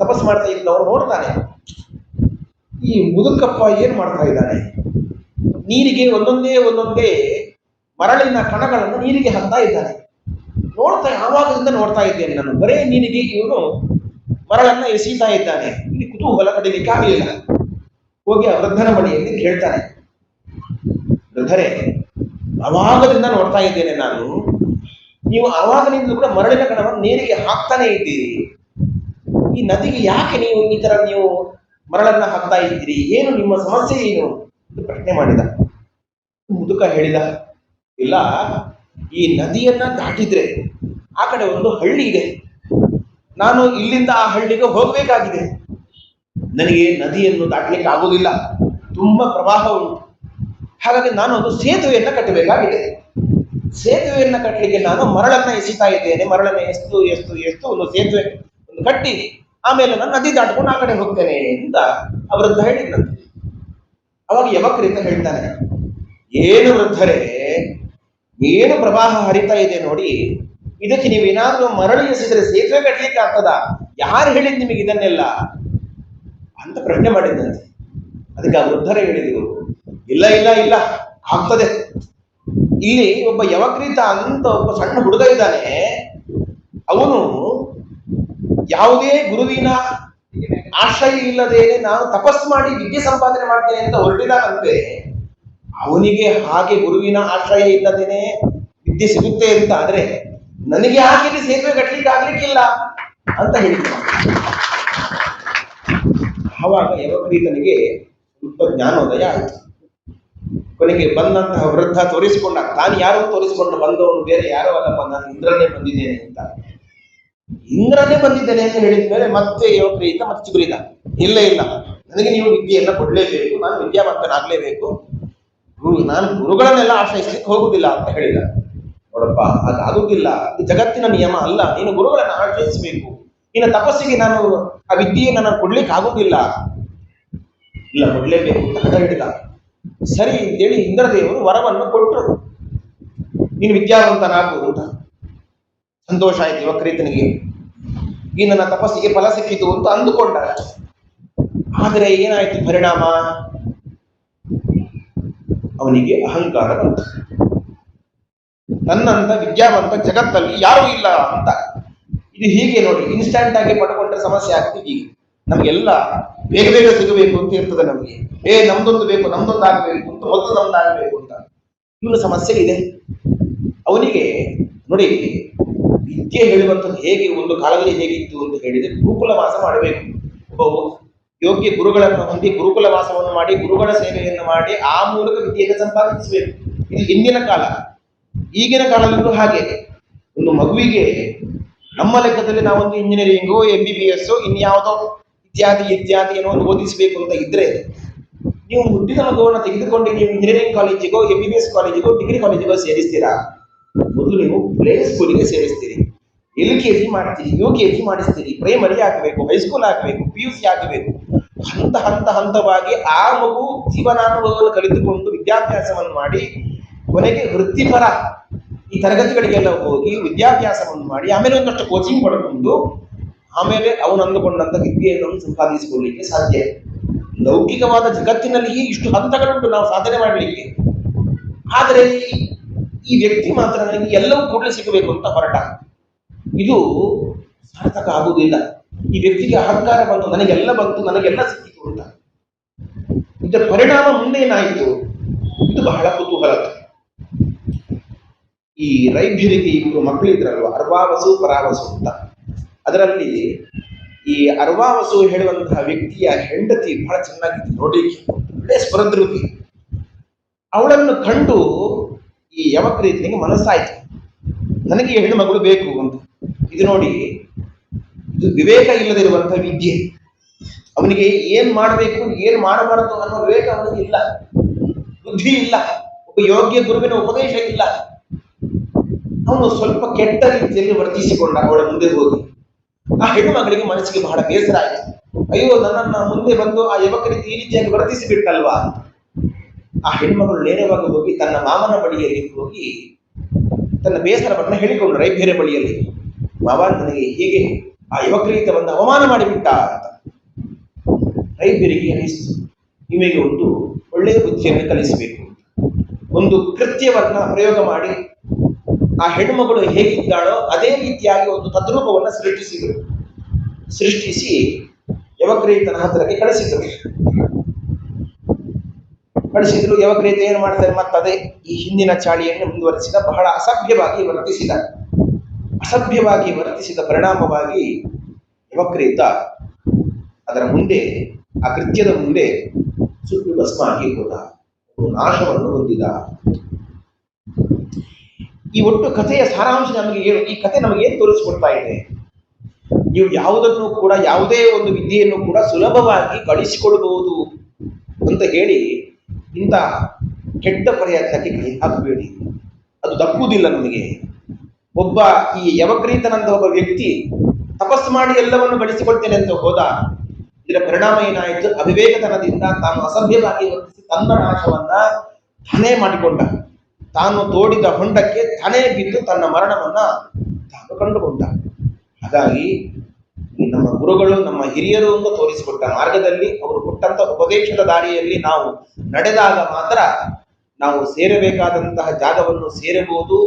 ತಪಸ್ಸು ಮಾಡ್ತಾ ಇದ್ದವನು ನೋಡ್ತಾನೆ, ಈ ಮುದುಕಪ್ಪ ಏನ್ ಮಾಡ್ತಾ ಇದ್ದಾನೆ, ನೀರಿಗೆ ಒಂದೊಂದೇ ಮರಳಿನ ಕಣಗಳನ್ನು ನೀರಿಗೆ ಹಾಕ್ತಾ ಇದ್ದಾನೆ. ಆವಾಗದಿಂದ ನೋಡ್ತಾ ಇದ್ದೇನೆ ನಾನು, ಬರೇ ನೀರಿಗೆ ಇವನು ಮರಳನ್ನ ಎಸೀತಾ ಇದ್ದಾನೆ. ಇಲ್ಲಿ ಕುತೂಹಲ ಪಡೀಲಿಕ್ಕೆ ಆಗಲಿಲ್ಲ. ಹೋಗಿ ಆ ವೃದ್ಧನ ಬಳಿಯಲ್ಲಿ ಕೇಳ್ತಾನೆ, ವೃದ್ಧರೇ, ಆವಾಗದಿಂದ ನೋಡ್ತಾ ಇದ್ದೇನೆ ನಾನು, ನೀವು ಆವಾಗಲಿಂದ ಕೂಡ ಮರಳಿನ ಕಣವನ್ನು ನೀರಿಗೆ ಹಾಕ್ತಾನೆ ಇದ್ದೀರಿ, ಈ ನದಿಗೆ ಯಾಕೆ ನೀವು ಈ ತರ ನೀವು ಮರಳನ್ನ ಹಾಕ್ತಾ ಇದ್ದೀರಿ, ಏನು ನಿಮ್ಮ ಸಮಸ್ಯೆ ಏನು ಎಂದು ಪ್ರಶ್ನೆ ಮಾಡಿದ. ಮುದುಕ ಹೇಳಿದ, ಇಲ್ಲ, ಈ ನದಿಯನ್ನ ದಾಟಿದ್ರೆ ಆ ಕಡೆ ಒಂದು ಹಳ್ಳಿ ಇದೆ, ನಾನು ಇಲ್ಲಿಂದ ಆ ಹಳ್ಳಿಗೆ ಹೋಗ್ಬೇಕಾಗಿದೆ, ನನಗೆ ನದಿಯನ್ನು ದಾಟಲಿಕ್ಕೆ ಆಗುವುದಿಲ್ಲ, ತುಂಬಾ ಪ್ರವಾಹ ಉಂಟು, ಹಾಗಾಗಿ ನಾನು ಒಂದು ಸೇತುವೆಯನ್ನ ಕಟ್ಟಬೇಕಾಗಿದೆ. ಸೇತುವೆಯನ್ನ ಕಟ್ಟಲಿಕ್ಕೆ ನಾನು ಮರಳನ್ನ ಎಸಿತಾ ಇದ್ದೇನೆ, ಮರಳನ್ನ ಎಷ್ಟು ಒಂದು ಸೇತುವೆ ಒಂದು ಕಟ್ಟಿ ಆಮೇಲೆ ನಾನು ನದಿ ದಾಟ್ಕೊಂಡು ಆ ಕಡೆ ಹೋಗ್ತೇನೆ ಅಂತ ಅವರದ್ದು ಹೇಳಿದ್ನಂತೆ. ಅವಾಗ ಯವಕ್ರೀತ ಹೇಳ್ತಾನೆ, ಏನು ವೃದ್ಧರೇ, ಏನು ಪ್ರವಾಹ ಹರಿತಾ ಇದೆ ನೋಡಿ, ಇದಕ್ಕೆ ನೀವು ಏನಾದ್ರೂ ಮರಳು ಎಸಿದ್ರೆ ಸೇತುವೆ ಕಟ್ಟಲಿಕ್ಕೆ ಆಗ್ತದ, ಯಾರು ಹೇಳಿದ್ ನಿಮಗೆ ಇದನ್ನೆಲ್ಲ ಅಂತ ಪ್ರಶ್ನೆ ಮಾಡಿದ್ದಂತೆ. ಅದಕ್ಕೆ ಆ ವೃದ್ಧರೇ ಹೇಳಿದ್ರು, ಇಲ್ಲ ಆಗ್ತದೆ. ಇಲ್ಲಿ ಒಬ್ಬ ಯವಕ್ರೀತ ಅಂತ ಒಬ್ಬ ಸಣ್ಣ ಹುಡುಗ ಇದ್ದಾನೆ, ಅವನು ಯಾವುದೇ ಗುರುವಿನ ಆಶ್ರಯ ಇಲ್ಲದೇನೆ ನಾನು ತಪಸ್ಸು ಮಾಡಿ ವಿದ್ಯೆ ಸಂಪಾದನೆ ಮಾಡ್ತೇನೆ ಅಂತ ಹೊರಟಿದಾನಂತೆ. ಅವನಿಗೆ ಹಾಗೆ ಗುರುವಿನ ಆಶ್ರಯ ಇಲ್ಲದೇನೆ ವಿದ್ಯೆ ಸಿಗುತ್ತೆ ಅಂತ ಆದ್ರೆ ನನಗೆ ಹಾಗೆ ಸೇತುವೆ ಕಟ್ಟಲಿಕ್ಕೆ ಆಗ್ಲಿಕ್ಕಿಲ್ಲ ಅಂತ ಹೇಳಿದ. ಆವಾಗ ಯವಕ್ರೀತನಿಗೆ ಸ್ವಲ್ಪ ಜ್ಞಾನೋದಯ ಆಯಿತು. ಕೊನೆಗೆ ಬಂದಂತಹ ವೃದ್ಧ ತೋರಿಸಿಕೊಂಡ, ತಾನು ಯಾರೋ ತೋರಿಸಿಕೊಂಡು ಬಂದವನು ಬೇರೆ ಯಾರೋ ಅಲ್ಲಪ್ಪ, ನಾನು ಇಂದ್ರನೇ ಬಂದಿದ್ದೇನೆ ಅಂತ. ಇಂದ್ರನೇ ಬಂದಿದ್ದೇನೆ ಅಂತ ಹೇಳಿದ ಮೇಲೆ ಮತ್ತೆ ಯವಕ್ರೀತ ಮತ್ತೆ ಚಿಗುರಿದ, ಇಲ್ಲ ನನಗೆ ನೀವು ವಿದ್ಯೆಯನ್ನ ಕೊಡ್ಲೇಬೇಕು, ನಾನು ವಿದ್ಯಾವಂತನಾಗ್ಲೇಬೇಕು, ನಾನು ಗುರುಗಳನ್ನೆಲ್ಲ ಆಶ್ರಯಿಸ್ಲಿಕ್ಕೆ ಹೋಗುದಿಲ್ಲ ಅಂತ ಹೇಳಿದ. ನೋಡಪ್ಪ, ಅದಾಗುದಿಲ್ಲ, ಇದು ಜಗತ್ತಿನ ನಿಯಮ ಅಲ್ಲ, ನೀನು ಗುರುಗಳನ್ನು ಆಶ್ರಯಿಸಬೇಕು, ನಿನ್ನ ತಪಸ್ಸಿಗೆ ನಾನು ಆ ವಿದ್ಯೆಯನ್ನು ನಾನು ಕೊಡ್ಲಿಕ್ಕೆ ಆಗುದಿಲ್ಲ, ಇಲ್ಲ ಕೊಡ್ಲೇಬೇಕು ಅಂತ ಹಠ ಹಿಡಿದ. ಸರಿ ಅಂತೇಳಿ ಇಂದ್ರದೇವರು ವರವನ್ನು ಕೊಟ್ಟರು, ನೀನು ವಿದ್ಯಾವಂತನಾಗು ಅಂತ. ಸಂತೋಷ ಆಯ್ತು ಯವಕ್ರೀತನಿಗೆ, ಈ ನನ್ನ ತಪಸ್ಸಿಗೆ ಫಲ ಸಿಕ್ಕಿತು ಅಂತ ಅಂದುಕೊಂಡ. ಆದರೆ ಏನಾಯ್ತು ಪರಿಣಾಮ, ಅವನಿಗೆ ಅಹಂಕಾರ ಬಂತು. ನನ್ನಂತ ವಿದ್ಯಾವಂತ ಜಗತ್ತಲ್ಲಿ ಯಾರೂ ಇಲ್ಲ ಅಂತ. ಇದು ಹೀಗೆ ನೋಡಿ, ಇನ್ಸ್ಟಂಟ್ ಆಗಿ ಪಡ್ಕೊಂಡ್ರೆ ಸಮಸ್ಯೆ ಆಗ್ತದೆ. ಹೀಗೆ ನಮ್ಗೆಲ್ಲ ಬೇಗ ಸಿಗಬೇಕು ಅಂತ ಇರ್ತದೆ ನಮಗೆ, ನಮ್ದೊಂದು ಬೇಕು, ನಮ್ದೊಂದು ಆಗ್ಬೇಕು ಅಂತ, ಮೊದಲು ನಮ್ದಾಗಬೇಕು ಅಂತ ಇವನು ಸಮಸ್ಯೆ ಇದೆ. ಅವನಿಗೆ ನೋಡಿ, ವಿದ್ಯೆ ಹೇಳುವಂಥದ್ದು ಹೇಗೆ ಒಂದು ಕಾಲದಲ್ಲಿ ಹೇಗಿತ್ತು ಅಂತ ಹೇಳಿದ್ರೆ, ಗುರುಕುಲ ವಾಸ ಮಾಡಬೇಕು. ಒಬ್ಬ ಯೋಗ್ಯ ಗುರುಗಳನ್ನು ಹೊಂದಿ ಗುರುಕುಲ ವಾಸವನ್ನು ಮಾಡಿ ಗುರುಗಳ ಸೇವೆಯನ್ನು ಮಾಡಿ ಆ ಮೂಲಕ ವಿದ್ಯೆಯನ್ನು ಸಂಪಾದಿಸಬೇಕು. ಇದು ಹಿಂದಿನ ಕಾಲ. ಈಗಿನ ಕಾಲದಲ್ಲೂ ಹಾಗೆ. ಒಂದು ಮಗುವಿಗೆ ನಮ್ಮ ಲೆಕ್ಕದಲ್ಲಿ ನಾವೊಂದು ಇಂಜಿನಿಯರಿಂಗು, MBBS ಇನ್ಯಾವುದೋ ಇತ್ಯಾದಿ ಏನೋ ಒಂದು ಓದಿಸಬೇಕು ಅಂತ ಇದ್ರೆ, ನೀವು ಹುಟ್ಟಿದ ಮಗುವನ್ನು ತೆಗೆದುಕೊಂಡು ನೀವು ಇಂಜಿನಿಯರಿಂಗ್ ಕಾಲೇಜಿಗೋ, MBBS ಕಾಲೇಜಿಗೋ, ಡಿಗ್ರಿ ಕಾಲೇಜಿಗೋ ಸೇರಿಸ್ತೀರಾ? ಮೊದಲು ನೀವು ಪ್ಲೇ ಸ್ಕೂಲಿಗೆ ಸೇರಿಸ್ತೀರಿ, LKG ಮಾಡ್ತೀರಿ, UKG ಮಾಡಿಸ್ತೀರಿ, ಪ್ರೈಮರಿ ಆಗಬೇಕು, ಹೈಸ್ಕೂಲ್ ಆಗಬೇಕು, PUC ಆಗಬೇಕು. ಹಂತವಾಗಿ ಆ ಮಗು ಜೀವನಾನುಭವವನ್ನು ಕಲಿತುಕೊಂಡು ವಿದ್ಯಾಭ್ಯಾಸವನ್ನು ಮಾಡಿ ಕೊನೆಗೆ ವೃತ್ತಿಪರ ಈ ತರಗತಿಗಳಿಗೆಲ್ಲ ಹೋಗಿ ವಿದ್ಯಾಭ್ಯಾಸವನ್ನು ಮಾಡಿ ಆಮೇಲೆ ಒಂದಷ್ಟು ಕೋಚಿಂಗ್ ಪಡ್ಕೊಂಡು ಆಮೇಲೆ ಅವನು ಅಂದುಕೊಂಡಂತ ವಿದ್ಯೆಯನ್ನು ಸಂಪಾದಿಸಿಕೊಳ್ಳಲಿಕ್ಕೆ ಸಾಧ್ಯ. ಲೌಕಿಕವಾದ ಜಗತ್ತಿನಲ್ಲಿಯೇ ಇಷ್ಟು ಹಂತಗಳುಂಟು ನಾವು ಸಾಧನೆ ಮಾಡಲಿಕ್ಕೆ. ಆದರೆ ಈ ವ್ಯಕ್ತಿ ಮಾತ್ರ ನನಗೆ ಎಲ್ಲವೂ ಕೂಡಲೇ ಸಿಗಬೇಕು ಅಂತ ಹೊರಟ. ಇದು ಸಾರ್ಥಕ ಆಗುವುದಿಲ್ಲ. ಈ ವ್ಯಕ್ತಿಗೆ ಅಹಂಕಾರ ಬಂತು, ನನಗೆಲ್ಲ ಬಂತು, ನನಗೆಲ್ಲ ಸಿಕ್ಕಿತು ಅಂತ. ಇದರ ಪರಿಣಾಮ ಮುಂದೆ ಏನಾಯಿತು? ಇದು ಬಹಳ ಕುತೂಹಲ. ಈ ರೈಭ್ಯರಿಗೆ ಇಬ್ಬರು ಮಕ್ಕಳಿದ್ರಲ್ವ, ಅರ್ವಾವಸು ಪರಾವಸು ಅಂತ. ಅದರಲ್ಲಿ ಈ ಅರ್ವಾವಸು ಹೇಳುವಂತಹ ವ್ಯಕ್ತಿಯ ಹೆಂಡತಿ ಬಹಳ ಚೆನ್ನಾಗಿತ್ತು ನೋಡ್ಲಿಕ್ಕೆ, ಒಳ್ಳೆ ಸ್ಪರ್ಧೃತಿ. ಅವಳನ್ನು ಕಂಡು ಈ ಯವಕ್ರೀತನಿಗೆ ಮನಸ್ಸಾಯ್ತು, ನನಗೆ ಹೆಣ್ಣು ಮಗಳು ಬೇಕು ಅಂತ. ಇದು ನೋಡಿ, ಇದು ವಿವೇಕ ಇಲ್ಲದಿರುವಂತಹ ವಿದ್ಯೆ. ಅವನಿಗೆ ಏನ್ ಮಾಡಬೇಕು ಏನ್ ಮಾಡಬಾರದು ಅನ್ನೋ ವಿವೇಕ ಅವನಿಗೆ ಇಲ್ಲ, ಬುದ್ಧಿ ಇಲ್ಲ, ಒಬ್ಬ ಯೋಗ್ಯ ಗುರುವಿನ ಉಪದೇಶ ಇಲ್ಲ. ಅವನು ಸ್ವಲ್ಪ ಕೆಟ್ಟ ರೀತಿಯಲ್ಲಿ ವರ್ತಿಸಿಕೊಂಡ ಅವಳ ಮುಂದೆ ಹೋಗಿ. ಆ ಹೆಣ್ಣು ಮಗಳಿಗೆ ಮನಸ್ಸಿಗೆ ಬಹಳ ಬೇಸರ ಆಯಿತು. ಅಯ್ಯೋ, ನನ್ನನ್ನ ಮುಂದೆ ಬಂದು ಆ ಯುವಕ ರೀತಿ ಈ ರೀತಿಯಾಗಿ ವರ್ತಿಸಿ ಬಿಟ್ಟಲ್ವಾ. ಆ ಹೆಣ್ಮಗಳು ನೇರವಾಗಿ ಹೋಗಿ ತನ್ನ ಮಾಮನ ಬಳಿಯಲ್ಲಿ ಹೋಗಿ ತನ್ನ ಬೇಸರವನ್ನು ಹೇಳಿಕೊಂಡು ರೈಬೇರೆ ಬಳಿಯಲ್ಲಿ, ಮಾವ ನನಗೆ ಹೀಗೆ ಆ ಯುವಕ ರೀತಿ ಬಂದು ಅವಮಾನ ಮಾಡಿಬಿಟ್ಟ ಅಂತ. ರೈಬೇರಿಗೆ ಅನಿಸ್ತು, ನಿಮಗೆ ಒಂದು ಒಳ್ಳೆಯ ಬುದ್ಧಿಯನ್ನು ಕಲಿಸಬೇಕು. ಒಂದು ಕೃತ್ಯವನ್ನ ಪ್ರಯೋಗ ಮಾಡಿ ಆ ಹೆಣ್ಣುಮಗಳು ಹೇಗಿದ್ದಾಳೋ ಅದೇ ರೀತಿಯಾಗಿ ಒಂದು ತದ್ರೂಪವನ್ನು ಸೃಷ್ಟಿಸಿ ಯವಕ್ರೀತನ ಹತ್ತಿರಕ್ಕೆ ಕಳಿಸಿದ್ರು. ಯವಕ್ರೀತ ಏನು ಮಾಡ್ತಾರೆ, ಮತ್ತದೇ ಈ ಹಿಂದಿನ ಚಾಳಿಯನ್ನು ಮುಂದುವರಿಸಿದ. ಬಹಳ ಅಸಭ್ಯವಾಗಿ ವರ್ತಿಸಿದ ಪರಿಣಾಮವಾಗಿ ಯವಕ್ರೀತ ಅದರ ಮುಂದೆ, ಆ ಕೃತ್ಯದ ಮುಂದೆ ಸುಟ್ಟು ಭಸ್ಮ ಆಗಿ ಹೋದ, ನಾಶವನ್ನು ಹೊಂದಿದ. ಈ ಒಟ್ಟು ಕಥೆಯ ಸಾರಾಂಶ ನಮಗೆ ಏನು? ಈ ಕಥೆ ನಮಗೇನು ತೋರಿಸ್ಕೊಡ್ತಾ ಇದೆ? ನೀವು ಯಾವುದನ್ನು ಕೂಡ, ಯಾವುದೇ ಒಂದು ವಿದ್ಯೆಯನ್ನು ಕೂಡ ಸುಲಭವಾಗಿ ಗಳಿಸಿಕೊಳ್ಳಬಹುದು ಅಂತ ಹೇಳಿ ಇಂಥ ಕೆಟ್ಟ ಪ್ರಯತ್ನಕ್ಕೆ ಕೈ ಹಾಕಬೇಡಿ, ಅದು ದಕ್ಕುವುದಿಲ್ಲ ನಮಗೆ. ಒಬ್ಬ ಈ ಯವಕ್ರೀತನಂತ ಒಬ್ಬ ವ್ಯಕ್ತಿ ತಪಸ್ಸು ಮಾಡಿ ಎಲ್ಲವನ್ನು ಗಳಿಸಿಕೊಳ್ತೇನೆ ಅಂತ ಹೋದ. ಇದರ ಪರಿಣಾಮ ಏನಾಯಿತು? ಅವಿವೇಕತನದಿಂದ ತಾನು ಅಸಭ್ಯವಾಗಿ ವರ್ತಿಸಿ ತನ್ನ ನಾಶವನ್ನ ತಾನೇ ಮಾಡಿಕೊಂಡ. ತಾನು ತೋಡಿದ ಹೊಂಡಕ್ಕೆ ತಾನೇ ಬಿದ್ದು ತನ್ನ ಮರಣವನ್ನ ತಾನು ಕಂಡುಕೊಂಡ. ಹಾಗಾಗಿ ನಮ್ಮ ಗುರುಗಳು, ನಮ್ಮ ಹಿರಿಯರು ಅಂತ ತೋರಿಸಿಕೊಟ್ಟ ಮಾರ್ಗದಲ್ಲಿ, ಅವರು ಕೊಟ್ಟಂತ ಉಪದೇಶದ ದಾರಿಯಲ್ಲಿ ನಾವು ನಡೆದಾಗ ಮಾತ್ರ ನಾವು ಸೇರಬೇಕಾದಂತಹ ಜಾಗವನ್ನು ಸೇರಬಹುದು,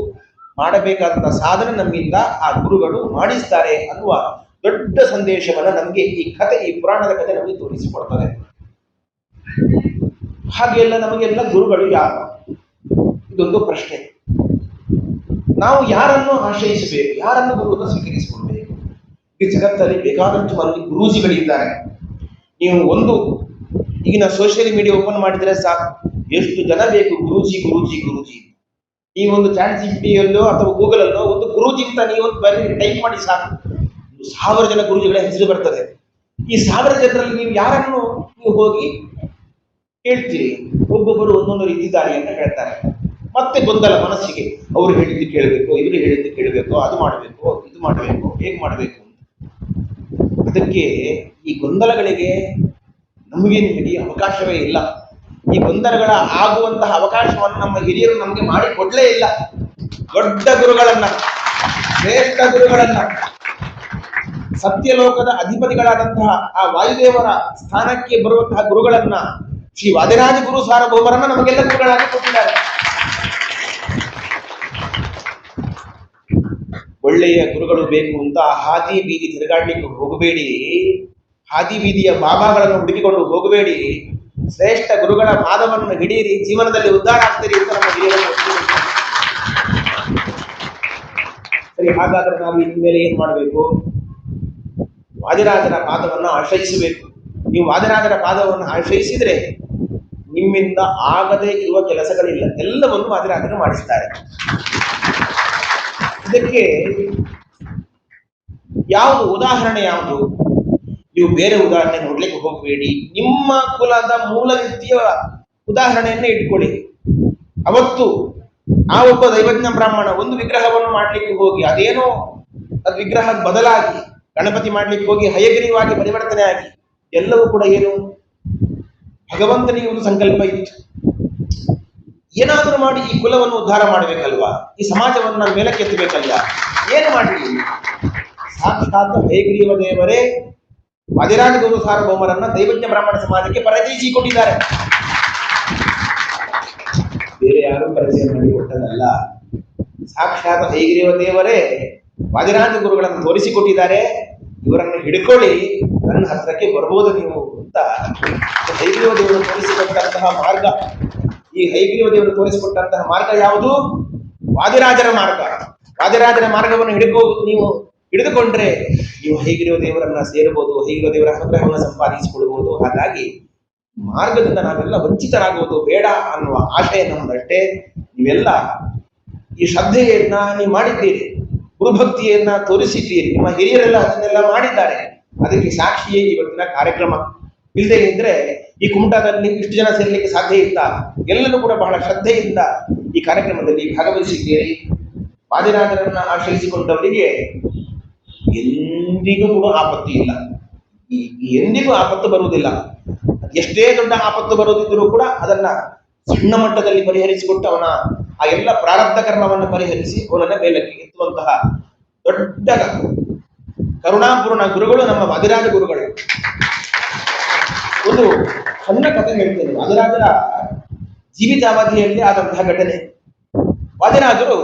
ಮಾಡಬೇಕಾದಂತಹ ಸಾಧನೆ ನಮ್ಮಿಂದ ಆ ಗುರುಗಳು ಮಾಡಿಸ್ತಾರೆ ಅನ್ನುವ ದೊಡ್ಡ ಸಂದೇಶವನ್ನು ನಮಗೆ ಈ ಕಥೆ, ಈ ಪುರಾಣದ ಕಥೆ ನಮಗೆ ತೋರಿಸಿಕೊಡ್ತದೆ. ಹಾಗೆಲ್ಲ ನಮಗೆಲ್ಲ ಗುರುಗಳು ಯಾರು? ಇದೊಂದು ಪ್ರಶ್ನೆ. ನಾವು ಯಾರನ್ನು ಆಶ್ರಯಿಸಬೇಕು, ಯಾರನ್ನು ಗುರುವನ್ನು ಸ್ವೀಕರಿಸಿಕೊಳ್ಬೇಕು? ಈ ಜಗತ್ತಲ್ಲಿ ಬೇಕಾದಷ್ಟು ಮಂದಿ ಗುರೂಜಿಗಳಿದ್ದಾರೆ. ನೀವು ಒಂದು ಈಗಿನ ಸೋಷಿಯಲ್ ಮೀಡಿಯಾ ಓಪನ್ ಮಾಡಿದರೆ ಸಾಕು, ಎಷ್ಟು ಜನ ಬೇಕು ಗುರೂಜಿ ಗುರೂಜಿ ಗುರೂಜಿ. ಈ ಒಂದು ಚಾಟ್ ಜಿಪಿಟಿಯಲ್ಲೋ ಅಥವಾ ಗೂಗಲ್ ಅಲ್ಲೋ ಒಂದು ಗುರೂಜಿ ಅಂತ ನೀವು ಬರೀ ಟೈಪ್ ಮಾಡಿ ಸಾಕು, 1000 ಜನ ಗುರೂಜಿಗಳ ಹೆಸರು ಬರ್ತದೆ. ಈ 1000 ಜನರಲ್ಲಿ ನೀವು ಯಾರನ್ನು ನೀವು ಹೋಗಿ ಕೇಳ್ತೀರಿ? ಒಬ್ಬೊಬ್ಬರು ಒಂದೊಂದು ರೀತಿ ದಾರಿ ಅಂತ ಹೇಳ್ತಾರೆ. ಮತ್ತೆ ಗೊಂದಲ ಮನಸ್ಸಿಗೆ, ಅವರು ಹೇಳಿದ್ದು ಕೇಳಬೇಕು, ಇವರು ಹೇಳಿದ್ದು ಕೇಳಬೇಕು, ಅದು ಮಾಡಬೇಕು, ಇದು ಮಾಡಬೇಕು, ಹೇಗೆ ಮಾಡಬೇಕು. ಅದಕ್ಕೆ ಈ ಗೊಂದಲಗಳಿಗೆ ನಮಗೆ ನಿಮಗೆ ಅವಕಾಶವೇ ಇಲ್ಲ. ಈ ಗೊಂದಲಗಳ ಆಗುವಂತಹ ಅವಕಾಶವನ್ನು ನಮ್ಮ ಹಿರಿಯರು ನಮಗೆ ಮಾಡಿಕೊಡ್ಲೇ ಇಲ್ಲ. ದೊಡ್ಡ ಗುರುಗಳನ್ನ, ಶ್ರೇಷ್ಠ ಗುರುಗಳನ್ನ, ಸತ್ಯಲೋಕದ ಅಧಿಪತಿಗಳಾದಂತಹ ಆ ವಾಯುದೇವರ ಸ್ಥಾನಕ್ಕೆ ಬರುವಂತಹ ಗುರುಗಳನ್ನ, ಶ್ರೀ ವಾದಿರಾಜ ಗುರು ಸಾರ್ವಭೌಮರನ್ನ ನಮಗೆಲ್ಲ ಗುರುಗಳಾಗಿ ಕೊಟ್ಟಿದ್ದಾರೆ. ಒಳ್ಳೆಯ ಗುರುಗಳು ಬೇಕು ಅಂತ ಹಾದಿ ಬೀದಿ ತಿರುಗಾಡ್ಲಿಕ್ಕೆ ಹೋಗಬೇಡಿ, ಹಾದಿ ಬೀದಿಯ ಬಾಬಾಗಳನ್ನು ಹುಡುಕಿಕೊಂಡು ಹೋಗಬೇಡಿ. ಶ್ರೇಷ್ಠ ಗುರುಗಳ ಪಾದವನ್ನು ಹಿಡಿಯಿರಿ, ಜೀವನದಲ್ಲಿ ಉದ್ಧಾರ ಆಗ್ತೀರಿ ಅಂತ ನಮ್ಮ ಹಿರಿಯರನ್ನು ಸರಿ. ಹಾಗಾದ್ರೆ ನಾವು ಇನ್ಮೇಲೆ ಏನ್ ಮಾಡಬೇಕು? ವಾದಿರಾಜರ ಪಾದವನ್ನು ಆಶ್ರಯಿಸಬೇಕು. ನೀವು ವಾದಿರಾಜರ ಪಾದವನ್ನು ಆಶ್ರಯಿಸಿದ್ರೆ ನಿಮ್ಮಿಂದ ಆಗದೇ ಇರುವ ಕೆಲಸಗಳಿಲ್ಲ, ಎಲ್ಲವನ್ನು ವಾದಿರಾಜರು ಮಾಡಿಸ್ತಾರೆ. ಇದಕ್ಕೆ ಯಾವುದು ಉದಾಹರಣೆ? ಯಾವುದು? ನೀವು ಬೇರೆ ಉದಾಹರಣೆ ನೋಡ್ಲಿಕ್ಕೆ ಹೋಗಬೇಡಿ, ನಿಮ್ಮ ಕುಲದ ಮೂಲ ವ್ಯಕ್ತಿಯ ಉದಾಹರಣೆಯನ್ನೇ ಇಟ್ಕೊಳ್ಳಿ. ಅವತ್ತು ಆ ಒಬ್ಬ ದೈವಜ್ಞ ಬ್ರಾಹ್ಮಣ ಒಂದು ವಿಗ್ರಹವನ್ನು ಮಾಡ್ಲಿಕ್ಕೆ ಹೋಗಿ, ಅದೇನೋ ಅದು ವಿಗ್ರಹ ಬದಲಾಗಿ ಗಣಪತಿ ಮಾಡ್ಲಿಕ್ಕೆ ಹೋಗಿ ಹಯಗ್ರೀವಾಗಿ ಪರಿವರ್ತನೆ ಆಗಿ, ಎಲ್ಲವೂ ಕೂಡ ಏನು ಭಗವಂತನಿಗೆ ಒಂದು ಸಂಕಲ್ಪ ಇತ್ತು. ಏನಾದರೂ ಮಾಡಿ ಈ ಕುಲವನ್ನು ಉದ್ಧಾರ ಮಾಡಬೇಕಲ್ವಾ, ಈ ಸಮಾಜವನ್ನು ಮೇಲಕ್ಕೆತ್ತಬೇಕಲ್ವಾ? ಏನು ಮಾಡಲಿ? ಸಾಕ್ಷಾತ್ ಹಯಗ್ರೀವ ದೇವರೇ ವಾದಿರಾಜ ಗುರು ಸಾರ್ವಭೌಮರನ್ನ ದೈವಜ್ಞ ಬ್ರಾಹ್ಮಣ ಸಮಾಜಕ್ಕೆ ಪರಿಚಯಿಸಿಕೊಟ್ಟಿದ್ದಾರೆ. ಬೇರೆ ಯಾರು ಪರಿಚಯ ಮಾಡಿಕೊಟ್ಟದಲ್ಲ, ಸಾಕ್ಷಾತ್ ಹಯಗ್ರೀವ ದೇವರೇ ವಾದಿರಾಜ ಗುರುಗಳನ್ನು ತೋರಿಸಿಕೊಟ್ಟಿದ್ದಾರೆ. ಇವರನ್ನು ಹಿಡ್ಕೊಳ್ಳಿ, ನನ್ನ ಹತ್ರಕ್ಕೆ ಬರ್ಬೋದು ನೀವು ಅಂತ ಹಯಗ್ರೀವ ದೇವರು ತೋರಿಸಿಕೊಟ್ಟಂತಹ ಮಾರ್ಗ. ಈ ಹಯಗ್ರೀವ ದೇವರು ತೋರಿಸಿಕೊಟ್ಟಂತಹ ಮಾರ್ಗ ಯಾವುದು? ವಾದಿರಾಜರ ಮಾರ್ಗ. ವಾದಿರಾಜರ ಮಾರ್ಗವನ್ನು ನೀವು ಹಿಡಿದುಕೊಂಡ್ರೆ ನೀವು ಹಯಗ್ರೀವ ದೇವರನ್ನ ಸೇರಬಹುದು, ಹಯಗ್ರೀವ ದೇವರ ಅನುಗ್ರಹವನ್ನು ಸಂಪಾದಿಸಿಕೊಳ್ಳಬಹುದು. ಹಾಗಾಗಿ ಮಾರ್ಗದಿಂದ ನಾವೆಲ್ಲ ವಂಚಿತರಾಗುವುದು ಬೇಡ ಅನ್ನುವ ಆಶಯ ನಮ್ಮದಷ್ಟೇ. ನೀವೆಲ್ಲ ಈ ಶ್ರದ್ಧೆಯನ್ನ ನೀವು ಮಾಡಿದ್ದೀರಿ, ಗುರುಭಕ್ತಿಯನ್ನ ತೋರಿಸಿದ್ದೀರಿ, ನಿಮ್ಮ ಹಿರಿಯರೆಲ್ಲ ಅದನ್ನೆಲ್ಲ ಮಾಡಿದ್ದಾರೆ. ಅದಕ್ಕೆ ಸಾಕ್ಷಿಯೇ ಇವತ್ತಿನ ಕಾರ್ಯಕ್ರಮ. ಇಲ್ಲದೆ ಇದ್ರೆ ಈ ಕುಮಟಾದಲ್ಲಿ ಇಷ್ಟು ಜನ ಸೇರ್ಲಿಕ್ಕೆ ಸಾಧ್ಯ ಇಲ್ಲ. ಎಲ್ಲರೂ ಕೂಡ ಬಹಳ ಶ್ರದ್ಧೆಯಿಂದ ಈ ಕಾರ್ಯಕ್ರಮದಲ್ಲಿ ಭಾಗವಹಿಸಿದ್ದೀರಿ. ವಾದಿರಾಜರನ್ನ ಆಶ್ರಯಿಸಿಕೊಂಡವರಿಗೆ ಎಂದಿಗೂ ಕೂಡ ಆಪತ್ತು ಇಲ್ಲ, ಎಂದಿಗೂ ಆಪತ್ತು ಬರುವುದಿಲ್ಲ. ಎಷ್ಟೇ ದೊಡ್ಡ ಆಪತ್ತು ಬರುವುದಿದ್ರೂ ಕೂಡ ಅದನ್ನ ಸಣ್ಣ ಮಟ್ಟದಲ್ಲಿ ಪರಿಹರಿಸಿಕೊಟ್ಟು ಅವನ ಆ ಎಲ್ಲ ಪ್ರಾರಬ್ಧ ಕರ್ಮವನ್ನು ಪರಿಹರಿಸಿ ಅವನನ್ನ ಮೇಲಕ್ಕೆ ಎತ್ತುವಂತಹ ದೊಡ್ಡ ಕರುಣಾಪೂರ್ಣ ಗುರುಗಳು ನಮ್ಮ ವಾದಿರಾಜ ಗುರುಗಳು. ಒಂದು ಸಣ್ಣ ಕಥೆ ಹೇಳ್ತೇನೆ. ವಾದಿರಾಜರ ಜೀವಿತಾವಧಿಯಲ್ಲಿ ಆದಂತಹ ಘಟನೆ. ವಾದಿರಾಜರು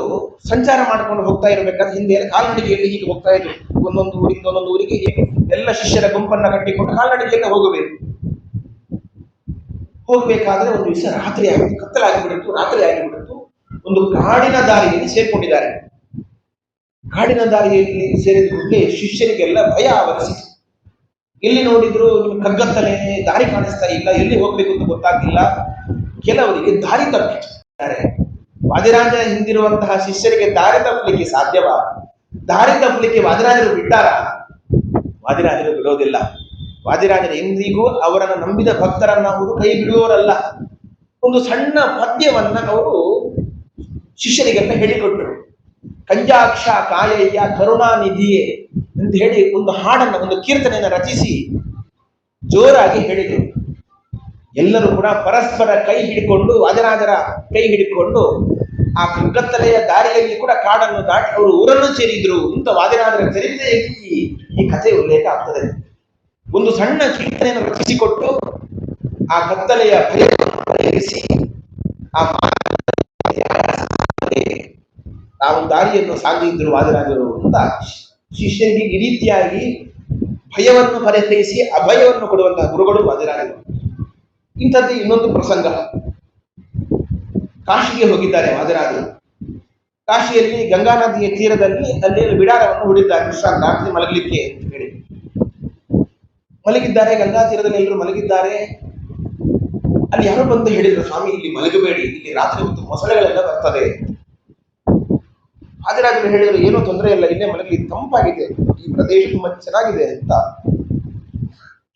ಸಂಚಾರ ಮಾಡ್ಕೊಂಡು ಹೋಗ್ತಾ ಇರಬೇಕಾದ್ರೆ ಹಿಂದೆ ಕಾಲ್ನಡಿಗೆಯಲ್ಲಿ ಹೀಗೆ ಹೋಗ್ತಾ ಇದ್ರು. ಒಂದೊಂದು ಊರಿಂದ ಒಂದೊಂದು ಊರಿಗೆ ಹೀಗೆ ಎಲ್ಲ ಶಿಷ್ಯರ ಗುಂಪನ್ನ ಕಟ್ಟಿಕೊಂಡು ಕಾಲ್ನಡಿಗೆಯಿಂದ ಹೋಗಬೇಕಾದ್ರೆ ಒಂದು ದಿವಸ ರಾತ್ರಿ ಆಗಿ ಕತ್ತಲಾಗಿಬಿಡುತ್ತು. ರಾತ್ರಿ ಆಗಿಬಿಡುತ್ತು. ಒಂದು ಕಾಡಿನ ದಾರಿಯಲ್ಲಿ ಸೇರ್ಕೊಂಡಿದ್ದಾರೆ. ಕಾಡಿನ ದಾರಿಯಲ್ಲಿ ಸೇರಿದ ಕೂಡಲೇ ಶಿಷ್ಯರಿಗೆಲ್ಲ ಭಯ ಆವರಿಸಿತು. ಎಲ್ಲಿ ನೋಡಿದ್ರು ಕಗ್ಗತ್ತಲೆ, ದಾರಿ ಕಾಣಿಸ್ತಾ ಇಲ್ಲ, ಎಲ್ಲಿ ಹೋಗ್ಬೇಕು ಅಂತ ಗೊತ್ತಾಗಿಲ್ಲ. ಕೆಲವರಿಗೆ ದಾರಿ ತಪ್ಪಿದ್ದಾರೆ. ವಾದಿರಾಜ ಹಿಂದಿರುವಂತಹ ಶಿಷ್ಯರಿಗೆ ದಾರಿ ತಪ್ಪಲಿಕ್ಕೆ ಸಾಧ್ಯವಾ? ದಾರಿ ತಪ್ಪಲಿಕ್ಕೆ ವಾದಿರಾಜರು ಬಿಟ್ಟಾರ? ವಾದಿರಾಜರು ಬಿಡೋದಿಲ್ಲ. ವಾದಿರಾಜರು ಎಂದಿಗೂ ಅವರನ್ನು ನಂಬಿದ ಭಕ್ತರನ್ನ ಅವರು ಕೈ ಬಿಡುವವರಲ್ಲ. ಒಂದು ಸಣ್ಣ ಪದ್ಯವನ್ನ ಅವರು ಶಿಷ್ಯರಿಗೆಲ್ಲ ಹೇಳಿಕೊಟ್ಟರು. ಕಂಜಾಕ್ಷ ಕಾಯಯ್ಯ ಕರುಣಾನಿಧಿಯೇ ಅಂತ ಹೇಳಿ ಒಂದು ಹಾಡನ್ನ, ಒಂದು ಕೀರ್ತನೆಯನ್ನು ರಚಿಸಿ ಜೋರಾಗಿ ಹೇಳಿದರು. ಎಲ್ಲರೂ ಕೂಡ ಪರಸ್ಪರ ಕೈ ಹಿಡಿಕೊಂಡು, ವಾದಿರಾಜರ ಕೈ ಹಿಡಿಕೊಂಡು ಆ ಕಗ್ಗತ್ತಲೆಯ ದಾರಿಯಲ್ಲಿ ಕೂಡ ಕಾಡನ್ನು ದಾಟಿ ಅವರು ಊರನ್ನು ಸೇರಿದ್ರು ಅಂತ ವಾದಿರಾಜರ ಚರಿತ್ರೆಯಲ್ಲಿ ಈ ಕಥೆ ಉಲ್ಲೇಖ ಆಗ್ತದೆ. ಒಂದು ಸಣ್ಣ ಕೀರ್ತನೆಯನ್ನು ರಚಿಸಿಕೊಟ್ಟು ಆ ಕತ್ತಲೆಯ ಭಯವನ್ನು ಪರಿಹರಿಸಿ ಆ ದಾರಿಯನ್ನು ಸಾಗಿದ್ರು ವಾದಿರಾಜರು ಅಂತ ಶಿಷ್ಯರಿಗೆ ಈ ರೀತಿಯಾಗಿ ಭಯವನ್ನು ಪರಿಹರಿಸಿ ಅಭಯವನ್ನು ಕೊಡುವಂತಹ ಗುರುಗಳು ವಾದಿರಾಜರು. ಇಂಥದ್ದು ಇನ್ನೊಂದು ಪ್ರಸಂಗ. ಕಾಶಿಗೆ ಹೋಗಿದ್ದಾರೆ ವಾದಿರಾಜರು. ಕಾಶಿಯಲ್ಲಿ ಗಂಗಾ ನದಿಯ ತೀರದಲ್ಲಿ ಅಲ್ಲಿ ಬಿಡಾರವನ್ನು ಹೂಡಿದ್ದಾರೆ. ರಾತ್ರಿ ಮಲಗಲಿಕ್ಕೆ ಅಂತ ಹೇಳಿ ಮಲಗಿದ್ದಾರೆ. ಗಂಗಾ ತೀರದಲ್ಲಿ ಎಲ್ಲರೂ ಮಲಗಿದ್ದಾರೆ. ಅಲ್ಲಿ ಯಾರು ಬಂದು ಹೇಳಿದ್ರು, ಸ್ವಾಮಿ ಇಲ್ಲಿ ಮಲಗಬೇಡಿ, ಇಲ್ಲಿ ರಾತ್ರಿ ಹೊತ್ತು ಮೊಸಳೆಗಳೆಲ್ಲ ಬರ್ತದೆ. ವಾದಿರಾಜರು ಹೇಳಿದ್ರು, ಏನೂ ತೊಂದರೆ ಇಲ್ಲ, ಇಲ್ಲೇ ಮಲಗಿ, ತಂಪಾಗಿದೆ, ಈ ಪ್ರದೇಶ ತುಂಬಾ ಚೆನ್ನಾಗಿದೆ ಅಂತ.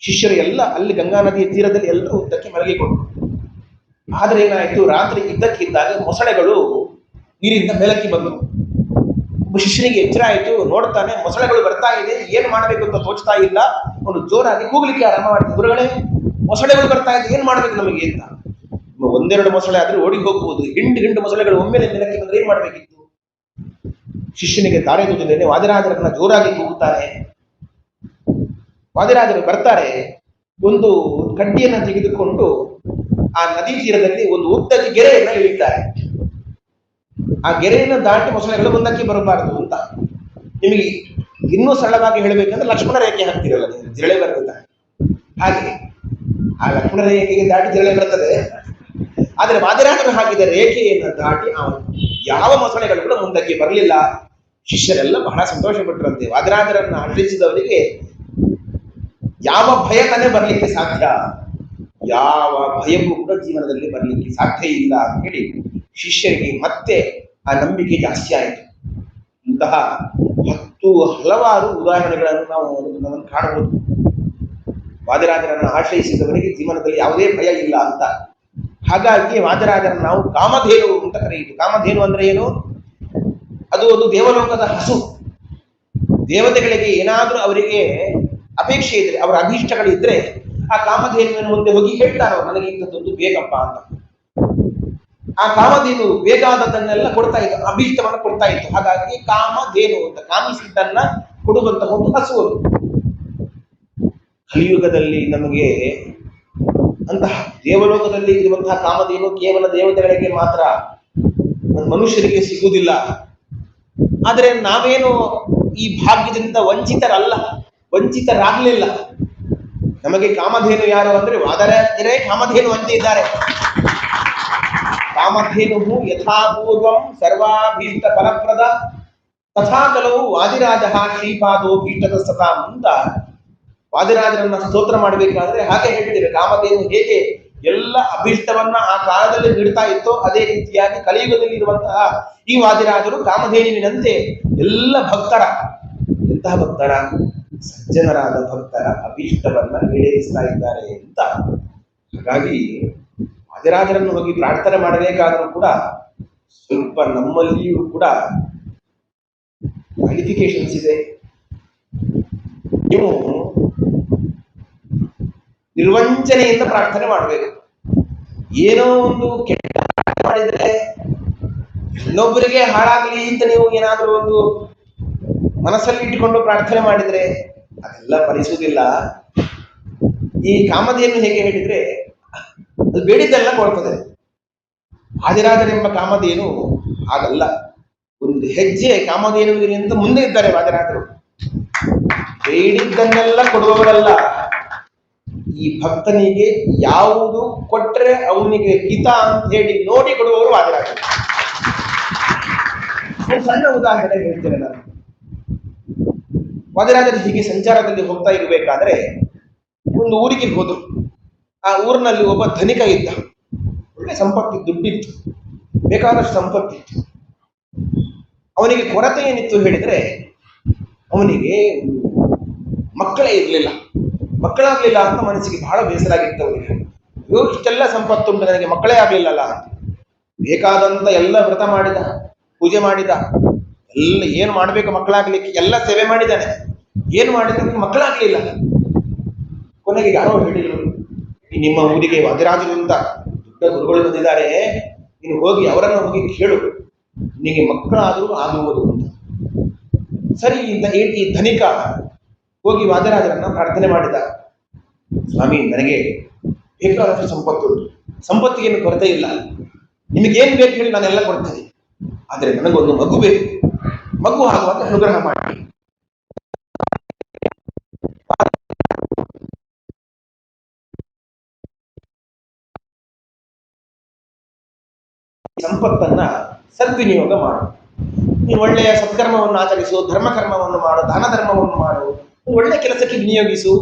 ಶಿಷ್ಯರು ಎಲ್ಲ ಅಲ್ಲಿ ಗಂಗಾ ನದಿಯ ತೀರದಲ್ಲಿ ಎಲ್ಲರೂ ಉದ್ದಕ್ಕೆ ಮಲಗಿಕೊಂಡ್ರು. ಆದ್ರೆ ಏನಾಯ್ತು, ರಾತ್ರಿ ಇದ್ದಕ್ಕಿದ್ದಾಗ ಮೊಸಳೆಗಳು ನೀರಿಂದ ಮೇಲಕ್ಕೆ ಬಂದವು. ಒಬ್ಬ ಶಿಷ್ಯನಿಗೆ ಎಚ್ಚರ ಆಯ್ತು. ನೋಡ್ತಾನೆ, ಮೊಸಳೆಗಳು ಬರ್ತಾ ಇದೆ, ಏನ್ ಮಾಡ್ಬೇಕು ಅಂತ ತೋಚ್ತಾ ಇಲ್ಲ. ಒಂದು ಜೋರಾಗಿ ಕೂಗ್ಲಿಕ್ಕೆ ಆರಂಭ ಮಾಡಿದ್ರು, ಗುರುಗಳೇ ಮೊಸಳೆಗಳು ಬರ್ತಾ ಇದೆ, ಏನ್ ಮಾಡ್ಬೇಕು ನಮಗೆ ಅಂತ. ಒಂದೆರಡು ಮೊಸಳೆ ಆದ್ರೆ ಓಡಿ ಹೋಗ್ಬೋದು, ಹಿಂಡು ಮೊಸಳೆಗಳು ಒಮ್ಮೆಲೆ ಮೇಲಕ್ಕೆ ಬಂದ್ರೆ ಏನ್ ಮಾಡ್ಬೇಕಿತ್ತು? ಶಿಷ್ಯನಿಗೆ ತಾರೆ ತೋಚಿದ್ದೇನೆ. ವಾದಿರಾಜರನ್ನ ಜೋರಾಗಿ ಕೂಗುತ್ತಾರೆ. ವಾದಿರಾಜರು ಬರ್ತಾರೆ. ಒಂದು ಕಡ್ಡಿಯನ್ನ ತೆಗೆದುಕೊಂಡು ಆ ನದಿ ತೀರದಲ್ಲಿ ಒಂದು ಉದ್ದದ ಗೆರೆಯನ್ನ ಇಳಿತಾರೆ. ಆ ಗೆರೆಯನ್ನು ದಾಟಿ ಮೊಸಳೆಗಳು ಮುಂದಕ್ಕೆ ಬರಬಾರದು ಅಂತ. ನಿಮಗೆ ಇನ್ನೂ ಸರಳವಾಗಿ ಹೇಳಬೇಕಂದ್ರೆ ಲಕ್ಷ್ಮಣ ರೇಖೆ ಹಾಕ್ತಿರಲ್ಲ, ಜಿರಳೆ ಬರ್ತದೆ. ಹಾಗೆ ಆ ಲಕ್ಷ್ಮಣ ರೇಖೆಗೆ ದಾಟಿ ಜಿರಳೆ ಬರ್ತದೆ. ಆದ್ರೆ ವಾದಿರಾಜರು ಹಾಕಿದ ರೇಖೆಯನ್ನು ದಾಟಿ ಯಾವ ಮೊಸಳೆಗಳು ಕೂಡ ಮುಂದಕ್ಕೆ ಬರಲಿಲ್ಲ. ಶಿಷ್ಯರೆಲ್ಲ ಬಹಳ ಸಂತೋಷ ಪಟ್ಟರಂತೆ. ವಾದಿರಾಜರನ್ನು ಆಶ್ರಯಿಸಿದವರಿಗೆ ಯಾವ ಭಯ ತಾನೇ ಬರ್ಲಿಕ್ಕೆ ಸಾಧ್ಯ? ಯಾವ ಭಯವೂ ಕೂಡ ಜೀವನದಲ್ಲಿ ಬರ್ಲಿಕ್ಕೆ ಸಾಧ್ಯ ಇಲ್ಲ ಅಂತ ಹೇಳಿ ಶಿಷ್ಯರಿಗೆ ಮತ್ತೆ ಆ ನಂಬಿಕೆ ಜಾಸ್ತಿ ಆಯಿತು. ಇಂತಹ ಹಲವಾರು ಉದಾಹರಣೆಗಳನ್ನು ನಾವು ಕಾಣಬಹುದು. ವಾದಿರಾಜರನ್ನು ಆಶ್ರಯಿಸಿದವರಿಗೆ ಜೀವನದಲ್ಲಿ ಯಾವುದೇ ಭಯ ಇಲ್ಲ ಅಂತ. ಹಾಗಾಗಿ ವಾದಿರಾಜರನ್ನು ನಾವು ಕಾಮಧೇನು ಅಂತ ಕರೆಯಿತು. ಕಾಮಧೇನು ಅಂದ್ರೆ ಏನು? ಅದು ಒಂದು ದೇವಲೋಕದ ಹಸು. ದೇವತೆಗಳಿಗೆ ಏನಾದ್ರೂ ಅವರಿಗೆ ಅಪೇಕ್ಷೆ ಇದ್ರೆ, ಅವರ ಅಭೀಷ್ಟಗಳಿದ್ರೆ ಆ ಕಾಮಧೇನುವಿನ ಮುಂದೆ ಹೋಗಿ ಹೇಳ್ತಾರೋ, ನನಗೆ ಇಂಥದ್ದೊಂದು ಬೇಕಪ್ಪ ಅಂತ. ಆ ಕಾಮಧೇನು ಬೇಕಾದದ್ದನ್ನೆಲ್ಲ ಕೊಡ್ತಾ ಇತ್ತು, ಅಭೀಷ್ಟವನ್ನು ಕೊಡ್ತಾ ಇತ್ತು. ಹಾಗಾಗಿ ಕಾಮಧೇನು ಅಂತ, ಕಾಮಿಸಿದ್ದನ್ನ ಕೊಡುವಂತಹ ಒಂದು ಹಸು ಅದು. ಕಲಿಯುಗದಲ್ಲಿ ನಮಗೆ ಅಂತಹ ದೇವಲೋಕದಲ್ಲಿ ಇರುವಂತಹ ಕಾಮಧೇನು ಕೇವಲ ದೇವತೆಗಳಿಗೆ ಮಾತ್ರ, ಮನುಷ್ಯರಿಗೆ ಸಿಗುವುದಿಲ್ಲ. ಆದರೆ ನಾವೇನು ಈ ಭಾಗ್ಯದಿಂದ ವಂಚಿತರಾಗಲಿಲ್ಲ. ನಮಗೆ ಕಾಮಧೇನು ಯಾರು ಅಂದ್ರೆ ವಾದಿರಾಜರೇ ಕಾಮಧೇನು ಅಂತ ಇದ್ದಾರೆ. ಕಾಮಧೇನು ಯಥಾಪೂರ್ವಂ ಸರ್ವಾಭೀಷ್ಟ ಫಲಪ್ರದ ತಥಾ ಕಲವು ವಾದಿರಾಜ ಶ್ರೀಪಾದೋ ಭೀಷ್ಟದ ಸತಾಂ ಅಂತ ವಾದಿರಾಜರನ್ನ ಸ್ತೋತ್ರ ಮಾಡಬೇಕಾದ್ರೆ ಹಾಗೆ ಹೇಳ್ತೇವೆ. ಕಾಮಧೇನು ಹೇಗೆ ಎಲ್ಲ ಅಭಿಷ್ಟವನ್ನ ಆ ಕಾಲದಲ್ಲಿ ನೀಡ್ತಾ ಇತ್ತೋ ಅದೇ ರೀತಿಯಾಗಿ ಕಲಿಯುಗದಲ್ಲಿ ಇರುವಂತಹ ಈ ವಾದಿರಾಜರು ಕಾಮಧೇನುವಿನಂತೆ ಎಲ್ಲ ಭಕ್ತರ, ಎಂತಹ ಭಕ್ತರ, ಸಜ್ಜನರಾದ ಭಕ್ತರ ಅಭೀಷ್ಟವನ್ನ ಈಡೇರಿಸ್ತಾ ಇದ್ದಾರೆ ಅಂತ. ಹಾಗಾಗಿ ವಾದಿರಾಜರನ್ನು ಹೋಗಿ ಪ್ರಾರ್ಥನೆ ಮಾಡಬೇಕಾದರೂ ಕೂಡ ಸ್ವಲ್ಪ ನಮ್ಮಲ್ಲಿಯೂ ಕೂಡ ಕ್ವಾಲಿಫಿಕೇಶನ್ಸ್ ಇದೆ. ನೀವು ನಿರ್ವಂಚನೆಯಿಂದ ಪ್ರಾರ್ಥನೆ ಮಾಡಬೇಕು. ಏನೋ ಒಂದು ಕೆಟ್ಟ ಮಾಡಿದ್ರೆ ಇನ್ನೊಬ್ಬರಿಗೆ ಹಾಳಾಗ್ಲಿ ಅಂತ ನೀವು ಏನಾದರೂ ಒಂದು ಮನಸ್ಸಲ್ಲಿ ಇಟ್ಟುಕೊಂಡು ಪ್ರಾರ್ಥನೆ ಮಾಡಿದ್ರೆ ಅದೆಲ್ಲ ಫಲಿಸುವುದಿಲ್ಲ. ಈ ಕಾಮಧೇನು ಹೇಗೆ ಹೇಳಿದ್ರೆ ಅದು ಬೇಡಿದ್ದೆಲ್ಲ ಕೊಡ್ತದೆ. ವಾದಿರಾಜರೆಂಬ ಕಾಮಧೇನು ಹಾಗಲ್ಲ, ಒಂದು ಹೆಜ್ಜೆ ಕಾಮಧೇನುವಿಗಿಂತ ಮುಂದೆ ಇದ್ದಾರೆ ವಾದಿರಾಜರು. ಬೇಡಿದ್ದನ್ನೆಲ್ಲ ಕೊಡುವವರಲ್ಲ, ಈ ಭಕ್ತನಿಗೆ ಯಾವುದು ಕೊಟ್ಟರೆ ಅವನಿಗೆ ಹಿತ ಅಂತ ಹೇಳಿ ನೋಡಿ ಕೊಡುವವರು ವಾದಿರಾಜರು. ಒಂದು ಸಣ್ಣ ಉದಾಹರಣೆ ಹೇಳ್ತೇನೆ ನಾನು. ವಾದಿರಾಜರು ಹೀಗೆ ಸಂಚಾರದಲ್ಲಿ ಹೋಗ್ತಾ ಇರಬೇಕಾದ್ರೆ ಒಂದು ಊರಿಗೆ ಹೋದ್ರು. ಆ ಊರಿನಲ್ಲಿ ಒಬ್ಬ ಧನಿಕ ಇದ್ದ, ಒಳ್ಳೆ ಸಂಪತ್ತಿತ್ತು, ದುಡ್ಡಿತ್ತು, ಬೇಕಾದಷ್ಟು ಸಂಪತ್ತಿತ್ತು. ಅವನಿಗೆ ಕೊರತೆ ಏನಿತ್ತು ಹೇಳಿದ್ರೆ ಅವನಿಗೆ ಮಕ್ಕಳೇ ಇರಲಿಲ್ಲ. ಮಕ್ಕಳಾಗ್ಲಿಲ್ಲ ಅಂತ ಮನಸ್ಸಿಗೆ ಬಹಳ ಬೇಸರ ಆಗಿತ್ತು ಅವನಿಗೆ. ಅಯ್ಯೋ, ಇಷ್ಟೆಲ್ಲ ಸಂಪತ್ತುಂಟು, ನನಗೆ ಮಕ್ಕಳೇ ಆಗ್ಲಿಲ್ಲಲ್ಲ ಅಂತ. ಬೇಕಾದಂತ ಎಲ್ಲ ವ್ರತ ಮಾಡಿದ, ಪೂಜೆ ಮಾಡಿದ, ಎಲ್ಲ ಏನು ಮಾಡಬೇಕು ಮಕ್ಕಳಾಗ್ಲಿಕ್ಕೆ ಎಲ್ಲ ಸೇವೆ ಮಾಡಿದ್ದಾನೆ. ಏನು ಮಾಡಿದ್ರೆ ಮಕ್ಕಳಾಗ್ಲಿಲ್ಲ. ಕೊನೆಗೆ ಯಾರೋ ಹೇಳಿದ್ರು, ನಿಮ್ಮ ಊರಿಗೆ ವಾದಿರಾಜರು ಅಂತ ದೊಡ್ಡ ಗುರುಗಳು ಬಂದಿದ್ದಾರೆ, ನೀನು ಹೋಗಿ ಅವರನ್ನು ಹೋಗಿ ಕೇಳು, ನಿನಗೆ ಮಕ್ಕಳಾದರೂ ಆಗುವುದು ಅಂತ. ಸರಿ ಅಂತ ಹೇಳಿ ಈ ಧನಿಕ ಹೋಗಿ ವಾದಿರಾಜರನ್ನ ಪ್ರಾರ್ಥನೆ ಮಾಡಿದ. ಸ್ವಾಮಿ, ನನಗೆ ಬೇಕಾದಷ್ಟು ಸಂಪತ್ತು ಉಂಟು, ಸಂಪತ್ತಿಗೇನು ಕೊರತೆ ಇಲ್ಲ, ನಿಮಗೇನು ಬೇಕು ಹೇಳಿ ನಾನೆಲ್ಲ ಕೊಡ್ತೇನೆ, ಆದರೆ ನನಗೊಂದು ಮಗು ಬೇಕು, ಮಗು ಆಗುವಂತ ಅನುಗ್ರಹ ಮಾಡಿ. ಸಂಪತ್ತನ್ನ ಸದ್ವಿನಿಯೋಗ ಮಾಡು, ನೀನು ಒಳ್ಳೆಯ ಸತ್ಕರ್ಮವನ್ನು ಆಚರಿಸು, ಧರ್ಮಕರ್ಮವನ್ನು ಮಾಡು, ದಾನ ಧರ್ಮವನ್ನು ಮಾಡು, ಒಳ್ಳೆ ಕೆಲಸಕ್ಕೆ ವಿನಿಯೋಗಿಸು.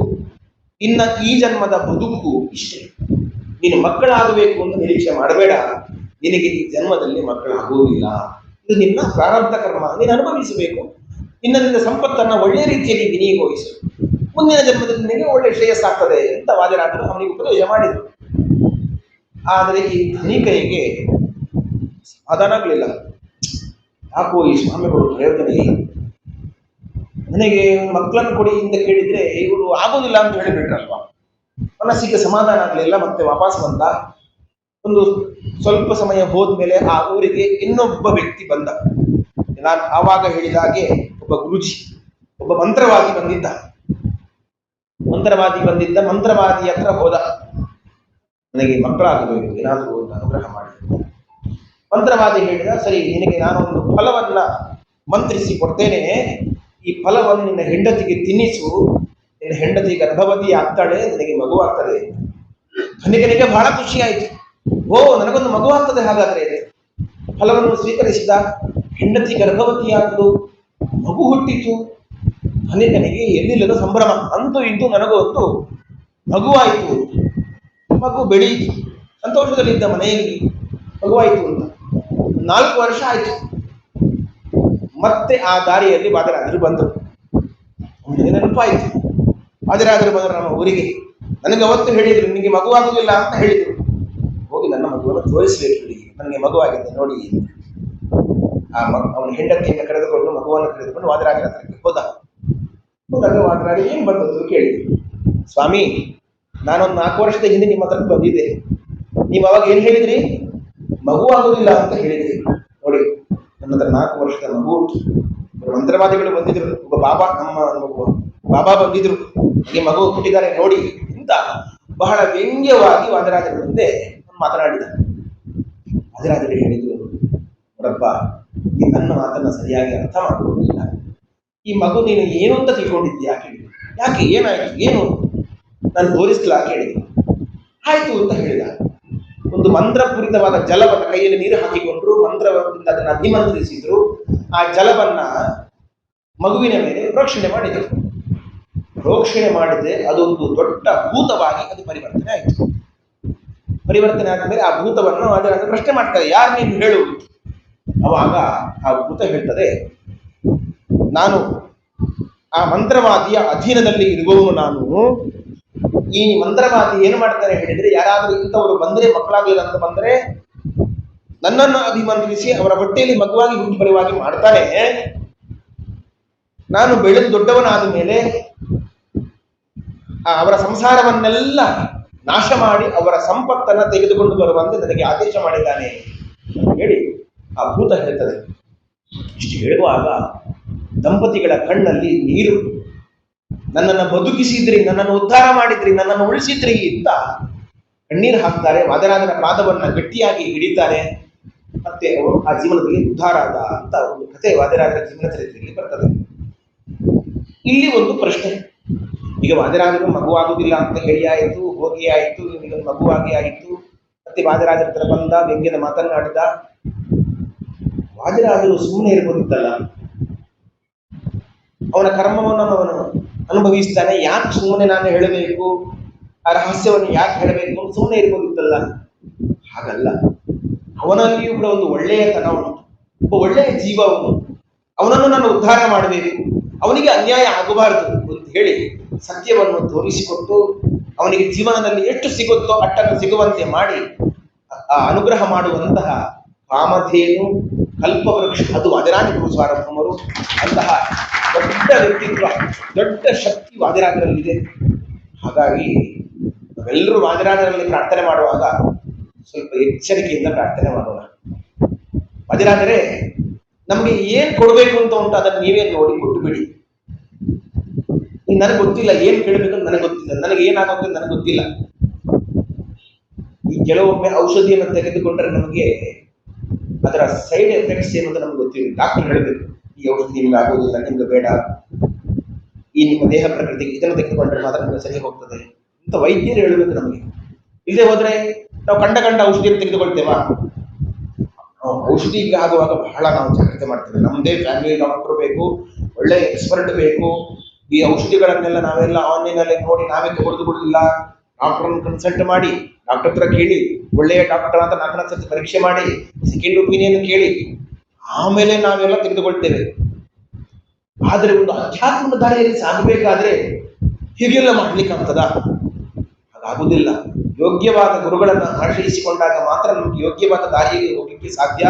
ಇನ್ನ ಈ ಜನ್ಮದ ಬದುಕು ಇಷ್ಟೇ. ನೀನು ಮಕ್ಕಳಾಗಬೇಕು ಅಂತ ನಿರೀಕ್ಷೆ ಮಾಡಬೇಡ, ನಿನಗೆ ಈ ಜನ್ಮದಲ್ಲಿ ಮಕ್ಕಳಾಗುವುದಿಲ್ಲ. ಇದು ನಿನ್ನ ಪ್ರಾರಬ್ಧ ಕರ್ಮ, ನೀನು ಅನುಭವಿಸಬೇಕು. ಇನ್ನು ನಿನ್ನ ಸಂಪತ್ತನ್ನ ಒಳ್ಳೆ ರೀತಿಯಲ್ಲಿ ವಿನಿಯೋಗಿಸು, ಮುಂದಿನ ಜನ್ಮದಲ್ಲಿ ನಿನಗೆ ಒಳ್ಳೆ ಶ್ರೇಯಸ್ಸಾಗ್ತದೆ ಅಂತ ವಾದಿರಾಜರು ಅವನಿಗೆ ಉಪದೇಶ ಮಾಡಿದರು. ಆದರೆ ಈ ಧನಿಕನಿಗೆ ಸಮಾಧಾನ ಆಗಲಿಲ್ಲ. ಯಾಕೋ ಈ ಸ್ವಾಮಿಗಳು ಪ್ರಯೋಜನ ಇಲ್ಲ, ನನಗೆ ಮಕ್ಕಳನ್ನು ಕೊಡಿ ಅಂತ ಕೇಳಿದ್ರೆ ಇವರು ಆಗೋದಿಲ್ಲ ಅಂತ ಹೇಳಿಬಿಟ್ರಲ್ವಾ. ಮನಸ್ಸಿಗೆ ಸಮಾಧಾನ ಆಗಲಿಲ್ಲ. ಮತ್ತೆ ವಾಪಸ್ ಬಂದ. ಒಂದು ಸ್ವಲ್ಪ ಸಮಯ ಹೋದ್ಮೇಲೆ ಆ ಊರಿಗೆ ಇನ್ನೊಬ್ಬ ವ್ಯಕ್ತಿ ಬಂದ. ನಾನು ಆವಾಗ ಹೇಳಿದ ಹಾಗೆ ಒಬ್ಬ ಗುರುಜಿ, ಒಬ್ಬ ಮಂತ್ರವಾದಿ ಬಂದಿದ್ದ. ಮಂತ್ರವಾದಿ ಹತ್ರ ಹೋದ, ನನಗೆ ಮಕ್ಕಳಾಗಬೇಕು, ಏನಾದರೂ ಒಂದು ಅನುಗ್ರಹ ಮಾಡಿ. ಮಂತ್ರವಾದಿ ಹೇಳಿದ, ಸರಿ, ನಿನಗೆ ನಾನೊಂದು ಫಲವನ್ನ ಮಂತ್ರಿಸಿ ಕೊಡ್ತೇನೆ, ಈ ಫಲವನ್ನು ನಿನ್ನ ಹೆಂಡತಿಗೆ ತಿನ್ನಿಸು, ನಿನ್ನ ಹೆಂಡತಿ ಗರ್ಭವತಿ ಆಗ್ತಾಳೆ, ನಿನಗೆ ಮಗು ಆಗ್ತದೆ. ಧನಿಕನಿಗೆ ಬಹಳ ಖುಷಿ ಆಯಿತು. ಓ, ನನಗೊಂದು ಮಗು ಆಗ್ತದೆ ಹಾಗಾದ್ರೆ. ಫಲವನ್ನು ಸ್ವೀಕರಿಸಿದ, ಹೆಂಡತಿ ಗರ್ಭವತಿಯಾಗಲು, ಮಗು ಹುಟ್ಟಿತು. ಧನಿಕನಿಗೆ ಎಲ್ಲಿಲ್ಲದ ಸಂಭ್ರಮ, ಅಂತೂ ಇಂತೂ ನನಗೊಂದು ಮಗುವಾಯಿತು. ಮಗು ಬೆಳೆಯಿತು, ಸಂತೋಷದಲ್ಲಿದ್ದ ಮನೆಯಲ್ಲಿ ಮಗುವಾಯಿತು ಅಂತ. 4 ವರ್ಷ ಆಯಿತು. ಮತ್ತೆ ಆ ದಾರಿಯಲ್ಲಿ ವಾದಿರಾಜರು ಬಂದರು. ಅವನಿಗೆ ನೆನಪಾಯಿತು, ವಾದಿರಾಜರು ಬಂದರು ನಮ್ಮ ಊರಿಗೆ. ನನಗೆ ಅವತ್ತು ಹೇಳಿದ್ರು, ನಿನಗೆ ಮಗುವಾಗುವುದಿಲ್ಲ ಅಂತ ಹೇಳಿದರು. ಹೋಗಿ ನನ್ನ ಮಗುವನ್ನು ತೋರಿಸಬೇಕು, ನನಗೆ ಮಗುವಾಗಿದೆ ನೋಡಿ. ಅವನ ಹೆಂಡತಿಯನ್ನು ಕರೆದುಕೊಂಡು, ಮಗುವನ್ನು ಕರೆದುಕೊಂಡು ವಾದಿರಾಜರ ಹತ್ರಕ್ಕೆ ಹೋದಾಗ ವಾದಿರಾಜ ಏನು ಬಂದದ್ದು ಕೇಳಿದ್ರು. ಸ್ವಾಮಿ, ನಾನೊಂದು 4 ವರ್ಷದ ಹಿಂದೆ ನಿಮ್ಮ ಹತ್ರ ಬಂದಿದ್ದೆ, ನೀವು ಅವಾಗ ಏನು ಹೇಳಿದ್ರಿ? ಮಗು ಆಗುವುದಿಲ್ಲ ಅಂತ ಹೇಳಿದ್ರಿ. ನೋಡಿ, ನನ್ನ ಹತ್ರ 4 ವರ್ಷದ ಮಗು ಉಂಟು. ಮಂತ್ರವಾದಿಗಳು ಬಂದಿದ್ರು, ಒಬ್ಬ ಬಾಬಾ ಬಂದಿದ್ರು, ನನಗೆ ಮಗು ಹುಟ್ಟಿದ್ದಾರೆ ನೋಡಿ ಅಂತ ಬಹಳ ವ್ಯಂಗ್ಯವಾಗಿ ವಾದಿರಾಜರ ಮುಂದೆ ಮಾತನಾಡಿದ. ವಾದಿರಾಜರು ಹೇಳಿದ್ರು, ನೋಡಪ್ಪ, ಈ ನನ್ನ ಮಾತನ್ನ ಸರಿಯಾಗಿ ಅರ್ಥ ಮಾಡಿಕೊಂಡಿಲ್ಲ. ಈ ಮಗು ನೀನು ಏನು ಅಂತ ತಿಳ್ಕೊಂಡಿದ್ದೀಯಾ ಕೇಳಿದ್ರು. ಯಾಕೆ, ಏನಾಯ್ತು, ಏನು, ನಾನು ತೋರಿಸ್ಲಾ ಕೇಳಿದ್ರು. ಆಯ್ತು ಅಂತ ಹೇಳಿದ. ಒಂದು ಮಂತ್ರಪೂರಿತವಾದ ಜಲವನ್ನು ಕೈಯಲ್ಲಿ ನೀರು ಹಾಕಿಕೊಂಡ್ರು, ಮಂತ್ರದಿಂದ ಅದನ್ನು ಅಧಿಮಂತ್ರಿಸಿದ್ರು. ಆ ಜಲವನ್ನ ಮಗುವಿನ ಮೇಲೆ ಪ್ರೋಕ್ಷಣೆ ಮಾಡಿದರು. ಪ್ರೋಕ್ಷಣೆ ಮಾಡಿದ್ರೆ ಅದೊಂದು ದೊಡ್ಡ ಭೂತವಾಗಿ ಅದು ಪರಿವರ್ತನೆ ಆಯಿತು. ಪರಿವರ್ತನೆ ಆದ್ಮೇಲೆ ಆ ಭೂತವನ್ನು ಅದರ ಪ್ರಶ್ನೆ ಮಾಡ್ತಾರೆ, ಯಾರು ನೀನು ಹೇಳು. ಅವಾಗ ಆ ಭೂತ ಹೇಳ್ತದೆ, ನಾನು ಆ ಮಂತ್ರವಾದಿಯ ಅಧೀನದಲ್ಲಿ ಇರುವವನು ನಾನು. ಈ ಮಂತ್ರವಾದಿ ಏನು ಮಾಡ್ತಾರೆ ಹೇಳಿದ್ರೆ, ಯಾರಾದರೂ ಇಂಥವರು ಬಂದ್ರೆ, ಮಕ್ಕಳಾಗಲಿಲ್ಲ ಅಂತ ಬಂದ್ರೆ ನನ್ನನ್ನು ಅಭಿಮಂತ್ರಿಸಿ ಅವರ ಹೊಟ್ಟೆಯಲ್ಲಿ ಮಗುವಾಗಿ ಹುಟ್ಟು ಬರುವಾಗಿ ಮಾಡ್ತಾನೆ. ನಾನು ಬೆಳೆದು ದೊಡ್ಡವನಾದ ಮೇಲೆ ಅವರ ಸಂಸಾರವನ್ನೆಲ್ಲ ನಾಶ ಮಾಡಿ ಅವರ ಸಂಪತ್ತನ್ನ ತೆಗೆದುಕೊಂಡು ಬರುವಂತೆ ನನಗೆ ಆದೇಶ ಮಾಡಿದ್ದಾನೆ ಹೇಳಿ ಆ ಭೂತ ಹೇಳ್ತದೆ. ಇಷ್ಟು ಹೇಳುವಾಗ ದಂಪತಿಗಳ ಕಣ್ಣಲ್ಲಿ ನೀರು. ನನ್ನನ್ನು ಬದುಕಿಸಿದ್ರಿ, ನನ್ನನ್ನು ಉದ್ಧಾರ ಮಾಡಿದ್ರಿ, ನನ್ನನ್ನು ಉಳಿಸಿದ್ರಿ ಅಂತ ಕಣ್ಣೀರು ಹಾಕ್ತಾರೆ. ವಾದರಾಜನ ಪಾದವನ್ನ ಗಟ್ಟಿಯಾಗಿ ಹಿಡಿತಾರೆ. ಮತ್ತೆ ಅವರು ಆ ಜೀವನದಲ್ಲಿ ಉದ್ಧಾರ ಆದ ಅಂತ ಒಂದು ಕಥೆ ವಾದರಾಜರ ಜೀವನ ಚರಿತ್ರೆಯಲ್ಲಿ ಬರ್ತದೆ. ಇಲ್ಲಿ ಒಂದು ಪ್ರಶ್ನೆ, ಈಗ ವಾದರಾಜರು ಮಗುವಾಗುವುದಿಲ್ಲ ಅಂತ ಹೇಳಿ ಆಯಿತು, ಹೋಗಿ ಆಯಿತು, ಈಗ ಮಗುವಾಗಿ ಆಯಿತು. ಮತ್ತೆ ವಾದರಾಜರ ಹತ್ರ ಬಂದ, ವ್ಯಂಗ್ಯದ ಮಾತನಾಡಿದ. ವಾದರಾಜರು ಸುಮ್ಮನೆ ಇರ್ಬೋದಿತ್ತಲ್ಲ, ಅವನ ಕರ್ಮವನ್ನು ಅವನು ಅನುಭವಿಸ್ತಾನೆ, ಯಾಕೆ ಸುಮ್ಮನೆ ನಾನು ಹೇಳಬೇಕು, ಆ ರಹಸ್ಯವನ್ನು ಯಾಕೆ ಹೇಳಬೇಕು, ಸುಮ್ಮನೆ ಇರ್ಬೋದಿತ್ತಲ್ಲ. ಹಾಗಲ್ಲ, ಅವನಲ್ಲಿಯೂ ಕೂಡ ಒಂದು ಒಳ್ಳೆಯ ತನ ಉಂಟು, ಒಬ್ಬ ಒಳ್ಳೆಯ ಜೀವ ಅವನು. ಅವನನ್ನು ನಾನು ಉದ್ಧಾರ ಮಾಡಬೇಕು, ಅವನಿಗೆ ಅನ್ಯಾಯ ಆಗಬಾರದು ಅಂತ ಹೇಳಿ ಸತ್ಯವನ್ನು ತೋರಿಸಿಕೊಟ್ಟು ಅವನಿಗೆ ಜೀವನದಲ್ಲಿ ಎಷ್ಟು ಸಿಗುತ್ತೋ ಅಷ್ಟನ್ನು ಸಿಗುವಂತೆ ಮಾಡಿ ಆ ಅನುಗ್ರಹ ಮಾಡುವಂತಹ ಕಾಮಧೇನು ಕಲ್ಪವೃಕ್ಷ, ಅದು ವಾದಿರಾಜ ಗುರು ಸಾರ್ವಭೌಮರು. ಅಂತಹ ದೊಡ್ಡ ವ್ಯಕ್ತಿತ್ವ, ದೊಡ್ಡ ಶಕ್ತಿ ವಾದಿರಾಜರಲ್ಲಿದೆ. ಹಾಗಾಗಿ ನಾವೆಲ್ಲರೂ ವಾದಿರಾಜರಲ್ಲಿ ಪ್ರಾರ್ಥನೆ ಮಾಡುವಾಗ ಸ್ವಲ್ಪ ಎಚ್ಚರಿಕೆಯಿಂದ ಪ್ರಾರ್ಥನೆ ಮಾಡೋಣ. ವಾದಿರಾಜರೇ, ನಮಗೆ ಏನ್ ಕೊಡ್ಬೇಕು ಅಂತ ಉಂಟು ಅದನ್ನು ನೀವೇ ನೋಡಿ ಕೊಟ್ಟು ಬಿಡಿ. ನನಗೆ ಗೊತ್ತಿಲ್ಲ ಏನ್ ಕೇಳಬೇಕು ಅಂತ, ನನಗೆ ಗೊತ್ತಿಲ್ಲ, ನನಗೆ ಏನಾಗುತ್ತೆ ನನಗೆ ಗೊತ್ತಿಲ್ಲ. ಈ ಕೆಲವೊಮ್ಮೆ ಔಷಧಿಯನ್ನು ತೆಗೆದುಕೊಂಡ್ರೆ ನಮಗೆ ಅದರ ಸೈಡ್ ಎಫೆಕ್ಟ್ಸ್ ಏನು ಅಂತ ನಮ್ಗೆ ಗೊತ್ತಿಲ್ಲ. ಡಾಕ್ಟರ್ ಹೇಳಬೇಕು, ಈ ಔಷಧಿ ನಿಮ್ಗೆ ಆಗೋದಿಲ್ಲ, ನಿಮ್ಗೆ ಬೇಡ, ಈ ನಿಮ್ಮ ದೇಹ ಪ್ರಕೃತಿಗೆ ಇದನ್ನು ತೆಗೆದುಕೊಂಡ್ರೆ ಮಾತ್ರ ನಿಮ್ಗೆ ಸರಿ ಹೋಗ್ತದೆ ಅಂತ ವೈದ್ಯರು ಹೇಳಬೇಕು ನಮಗೆ. ಇಲ್ಲದೆ ಹೋದ್ರೆ ನಾವು ಕಂಡ ಔಷಧಿಯನ್ನು ತೆಗೆದುಕೊಳ್ತೇವಾ? ಔಷಧಿ ಆಗುವಾಗ ಬಹಳ ನಾವು ಜಾಗ್ರತೆ ಮಾಡ್ತೇವೆ. ನಮ್ಮದೇ ಫ್ಯಾಮಿಲಿ ಡಾಕ್ಟರ್ ಬೇಕು, ಒಳ್ಳೆ ಎಕ್ಸ್ಪರ್ಟ್ ಬೇಕು. ಈ ಔಷಧಿಗಳನ್ನೆಲ್ಲ ನಾವೆಲ್ಲ ಆನ್ಲೈನಲ್ಲಿ ನೋಡಿ ನಾವೇ ತೆಗೆದುಕೊಳ್ಳಿಲ್ಲ. ಡಾಕ್ಟರ್ನ ಕನ್ಸಲ್ಟ್ ಮಾಡಿ, ಡಾಕ್ಟರ್ ಹತ್ರ ಕೇಳಿ, ಒಳ್ಳೆಯ ಡಾಕ್ಟರ್ ಅಂತ 4 ಸತಿ ಪರೀಕ್ಷೆ ಮಾಡಿ, ಸೆಕೆಂಡ್ ಒಪಿನಿಯನ್ ಕೇಳಿ ಆಮೇಲೆ ನಾವೆಲ್ಲ ತೆಗೆದುಕೊಳ್ತೇವೆ. ಆದರೆ ಒಂದು ಅಧ್ಯಾತ್ಮದ ದಾರಿಯಲ್ಲಿ ಸಾಗಬೇಕಾದ್ರೆ ಹೀಗೆಲ್ಲ ಮಾಡ್ಲಿಕ್ಕಾಗ್ತದ? ಹಾಗಾಗುವುದಿಲ್ಲ. ಯೋಗ್ಯವಾದ ಗುರುಗಳನ್ನು ಆಶ್ರಯಿಸಿಕೊಂಡಾಗ ಮಾತ್ರ ನಮಗೆ ಯೋಗ್ಯವಾದ ದಾರಿಯಲ್ಲಿ ಹೋಗಲಿಕ್ಕೆ ಸಾಧ್ಯ,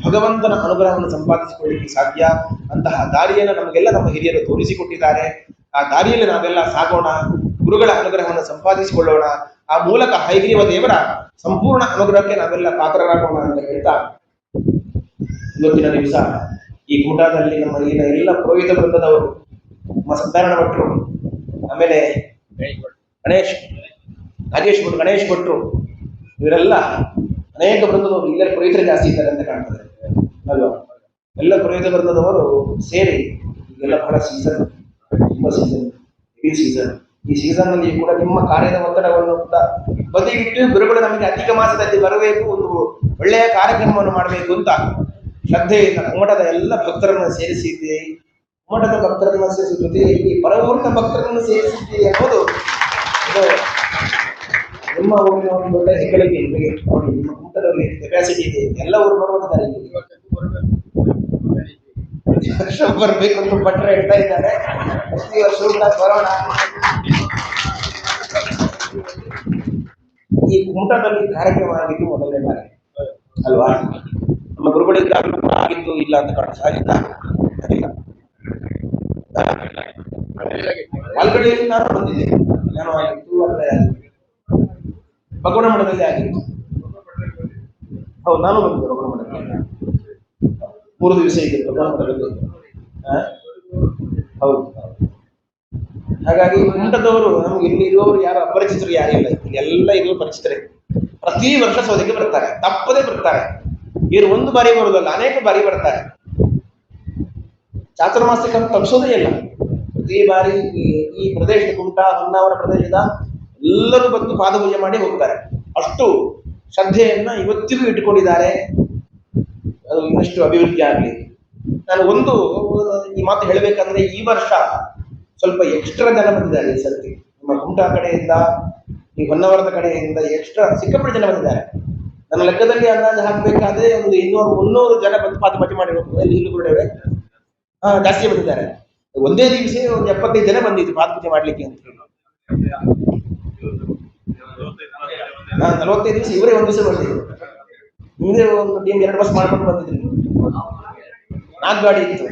ಭಗವಂತನ ಅನುಗ್ರಹವನ್ನು ಸಂಪಾದಿಸಿಕೊಳ್ಳಲಿಕ್ಕೆ ಸಾಧ್ಯ. ಅಂತಹ ದಾರಿಯನ್ನು ನಮಗೆಲ್ಲ ನಮ್ಮ ಹಿರಿಯರು ತೋರಿಸಿಕೊಟ್ಟಿದ್ದಾರೆ. ಆ ದಾರಿಯಲ್ಲಿ ನಾವೆಲ್ಲ ಸಾಗೋಣ, ಗುರುಗಳ ಅನುಗ್ರಹವನ್ನು ಸಂಪಾದಿಸಿಕೊಳ್ಳೋಣ. ಆ ಮೂಲಕ ಹಯಗ್ರೀವ ದೇವರ ಸಂಪೂರ್ಣ ಅನುಗ್ರಹಕ್ಕೆ ನಾವೆಲ್ಲ ಪಾತ್ರರಾಗೋಣ ಅಂತ ಹೇಳ್ತಾ, ಇವತ್ತಿನ ದಿವಸ ಈ ಕೂಟದಲ್ಲಿ ನಮ್ಮ ಇಲ್ಲಿನ ಎಲ್ಲ ಪುರೋಹಿತ ವೃಂದದವರು, ನಮ್ಮ ಸಂಧಾರಣ ಭಟ್ರು, ಆಮೇಲೆ ಗಣೇಶ್ ಭಟ್ರು, ಇವರೆಲ್ಲ ಅನೇಕ ವೃಂದದವರು, ಇಲ್ಲೇ ಪುರೋಹಿತರು ಜಾಸ್ತಿ ಇದ್ದಾರೆ ಅಂತ ಕಾಣ್ತದೆ ಅಲ್ವಾ? ಎಲ್ಲ ಪುರೋಹಿತ ವೃಂದದವರು ಸೇರಿ ಈಗೆಲ್ಲ ಬಹಳ ಸೀಸನ್, ತುಂಬ ಸೀಸನ್, ಇಡೀ ಸೀಸನ್. ಈ ಸೀಸನ್ ನಲ್ಲಿ ಕೂಡ ನಿಮ್ಮ ಕಾರ್ಯದ ಒತ್ತಡವನ್ನು ಕೂಡ ಬದಿಗಿಟ್ಟು ಗುರುಗಳು ನಮಗೆ ಅಧಿಕ ಮಾಸದಲ್ಲಿ ಬರಬೇಕು, ಒಂದು ಒಳ್ಳೆಯ ಕಾರ್ಯಕ್ರಮವನ್ನು ಮಾಡಬೇಕು ಅಂತ ಶ್ರದ್ಧೆಯಿಂದ ಕುಮ್ಮಟದ ಎಲ್ಲ ಭಕ್ತರನ್ನು ಸೇರಿಸಿದ್ದೆ. ಕುಮ್ಮಟದ ಭಕ್ತರನ್ನು ಸೇರಿಸಿದ ಜೊತೆಯಲ್ಲಿ ಪರಮೂರ್ತ ಭಕ್ತರನ್ನು ಸೇರಿಸಿದ್ದೆ ಅನ್ನೋದು ಇದು ನಿಮ್ಮ ಊರಿನ ಒಂದು ದೊಡ್ಡ ಹೆಗ್ಗಳಿಕೆ. ನಿಮಗೆ ನೋಡಿ, ನಿಮ್ಮ ಕುಮ್ಮಟದಲ್ಲಿ ಕೆಪಾಸಿಟಿ ಇದೆ, ಎಲ್ಲ ಊರು ಬರುವಂತಾರೆ. ವರ್ಷ ಬರಬೇಕು ಅಂತ ಭಟ್ರು ಹೇಳ್ತಾ ಇದ್ದಾರೆ. ಪ್ರತಿ ವರ್ಷವೂ ಕೂಡ ಬರೋಣ. ಈ ಕುಮ್ಮಟದಲ್ಲಿ ಕಾರ್ಯಕ್ರಮ ಆಗಿದ್ದು ಮೊದಲನೇ ಬಾರಿ ಅಲ್ವಾ? ನಮ್ಮ ಗುರುಗಳಿಂದ ಆಗಿತ್ತು ಇಲ್ಲ ಅಂತ ಕಾಣಿಸ್ತಾ ಮಾಲ್ಗಡೆಯಲ್ಲಿ ನಾನು ಬಂದಿದ್ದೆ, ನಾನು ಆಗಿತ್ತು, ಅಲ್ಲೇ ಭಗವನ ಮಠದಲ್ಲಿ ಆಗಿತ್ತು. ಹೌದು, ನಾನು ಬಂದಿದ್ದೆ ಭಗವನ ಮಠದಲ್ಲಿ 3 ದಿವಸ ಇದೆ ಭಗವನ ಮಠದಲ್ಲಿ. ಹೌದು. ಹಾಗಾಗಿ ಕುಮ್ಮಟದವರು ನಮ್ಗೆ ಇಲ್ಲಿ ಇರುವವರು ಯಾರು ಅಪರಿಚಿತರು ಯಾರಿಲ್ಲ, ಎಲ್ಲ ಇರುವ ಪರಿಚಿತರೇ. ಪ್ರತಿ ವರ್ಷ ಸೌದೆಗೆ ಬರ್ತಾರೆ, ತಪ್ಪದೇ ಬರ್ತಾರೆ. ಇವರು ಒಂದು ಬಾರಿ ಬರುವುದಲ್ಲ, ಅನೇಕ ಬಾರಿ ಬರ್ತಾರೆ. ಚಾತುರ್ಮಾಸಿಕ ತಪ್ಪಿಸೋದೇ ಇಲ್ಲ. ಪ್ರತಿ ಬಾರಿ ಈ ಪ್ರದೇಶದ ಕುಮಟ, ಹೊನ್ನಾವರ ಪ್ರದೇಶದ ಎಲ್ಲರೂ ಬಂದು ಪಾದಪೂಜೆ ಮಾಡಿ ಹೋಗ್ತಾರೆ. ಅಷ್ಟು ಶ್ರದ್ಧೆಯನ್ನ ಇವತ್ತಿಗೂ ಇಟ್ಟುಕೊಂಡಿದ್ದಾರೆ. ಅದು ಇನ್ನಷ್ಟು ಅಭಿವೃದ್ಧಿ ಆಗಲಿ. ನಾನು ಒಂದು ಈ ಮಾತು ಹೇಳಬೇಕಂದ್ರೆ, ಈ ವರ್ಷ ಸ್ವಲ್ಪ ಎಕ್ಸ್ಟ್ರಾ ಜನ ಬಂದಿದ್ದಾರೆ ಈ ಸರ್ತಿ. ನಮ್ಮ ಕುಮಟ ಕಡೆಯಿಂದ ಈ ಹೊನ್ನವರದ ಕಡೆಯಿಂದ ಎಕ್ಸ್ಟ್ರಾ ಸಿಕ್ಕಾಪಟ್ಟೆ ಜನ ಬಂದಿದ್ದಾರೆ. ನನ್ನ ಲೆಕ್ಕದಲ್ಲಿ ಅಂದಾಜು ಹಾಕಬೇಕಾದ್ರೆ ಒಂದು 200-300 ಜನ ಬಂದು ಪಾದಪೂಜೆ ಮಾಡಿರೋದು ಇಲ್ಲಿ ಗುರುಡೇವೆ. ಜಾಸ್ತಿ ಬಂದಿದ್ದಾರೆ. ಒಂದೇ ದಿವಸ ಒಂದು 75 ಜನ ಬಂದಿದ್ರು ಪಾದಪೂಜೆ ಮಾಡ್ಲಿಕ್ಕೆ ಅಂತ ಹೇಳಿ. 45 ದಿವಸ ಇವರೇ ಒಂದು ದಿವಸ ಬಂದಿದ್ರು. ಹಿಂದೆ ಒಂದು ಟೀಮ್ 2 ಬಸ್ ಮಾಡ್ಕೊಂಡು ಬಂದಿದ್ರು, 4 ಗಾಡಿ ಇತ್ತು.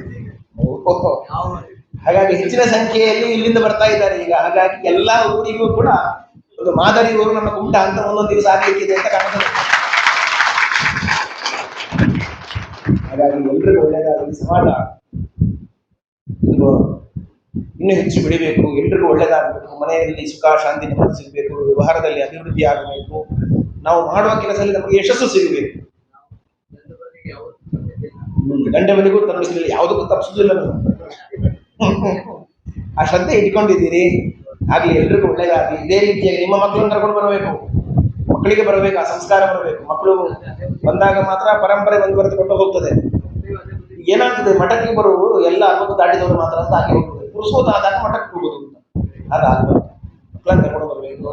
ಹಾಗಾಗಿ ಹೆಚ್ಚಿನ ಸಂಖ್ಯೆಯಲ್ಲಿ ಇಲ್ಲಿಂದ ಬರ್ತಾ ಇದ್ದಾರೆ ಈಗ. ಹಾಗಾಗಿ ಎಲ್ಲಾ ಊರಿಗೂ ಕೂಡ ಒಂದು ಮಾದರಿ ಊರು ನಮ್ಮ ಕುಮಟ ಅಂತ ಒಂದೊಂದು ದಿವಸ ಆಗಲಿಕ್ಕಿದೆ ಅಂತ ಕಾಣ್ತದೆ. ಹಾಗಾಗಿ ಎಲ್ರಿಗೂ ಒಳ್ಳೆಯದಾಗಲಿ. ಸಮಾಜ ಇನ್ನೂ ಹೆಚ್ಚು ಬೆಳಿಬೇಕು, ಎಲ್ರಿಗೂ ಒಳ್ಳೆಯದಾಗಬೇಕು, ಮನೆಯಲ್ಲಿ ಸುಖ ಶಾಂತಿ ನೆಮ್ಮದಿ ಸಿಗಬೇಕು, ವ್ಯವಹಾರದಲ್ಲಿ ಅಭಿವೃದ್ಧಿ ಆಗಬೇಕು, ನಾವು ಮಾಡುವ ಕೆಲಸದಲ್ಲಿ ನಮಗೆ ಯಶಸ್ಸು ಸಿಗಬೇಕು. ಗಂಡ ಮನೆಗೂ ತಪ್ಪಿಸಲಿಲ್ಲ, ಯಾವುದಕ್ಕೂ ತಪ್ಪಿಸುದಿಲ್ಲ ನಾವು. ಆ ಶ್ರದ್ಧೆ ಇಟ್ಕೊಂಡಿದ್ದೀರಿ, ಆಗ್ಲಿ ಎಲ್ರಿಗೂ ಒಳ್ಳೆಯದಾಗಲಿ. ಇದೇ ರೀತಿಯಾಗಿ ನಿಮ್ಮ ಮಕ್ಕಳನ್ನು ಕರ್ಕೊಂಡು ಬರಬೇಕು, ಮಕ್ಕಳಿಗೆ ಬರಬೇಕು, ಆ ಸಂಸ್ಕಾರ ಬರಬೇಕು. ಮಕ್ಕಳು ಬಂದಾಗ ಮಾತ್ರ ಪರಂಪರೆ ಮುಂದುವರೆದುಕೊಂಡು ಹೋಗ್ತದೆ. ಏನಾಗ್ತದೆ, ಮಠಕ್ಕೆ ಬರುವುದು ಎಲ್ಲ 60 ದಾಟಿದವರು ಮಾತ್ರ ಅಂತ ಆಗಿ ಹೋಗ್ತದೆ. ಪುರುಷೋತ್ತಾದಾಗ ಮಠಕ್ಕೆ ಹೋಗುದು ಅಂತ ಅದಾಗಬಾರ್ದು. ಮಕ್ಕಳನ್ನು ಕರ್ಕೊಂಡು ಬರಬೇಕು.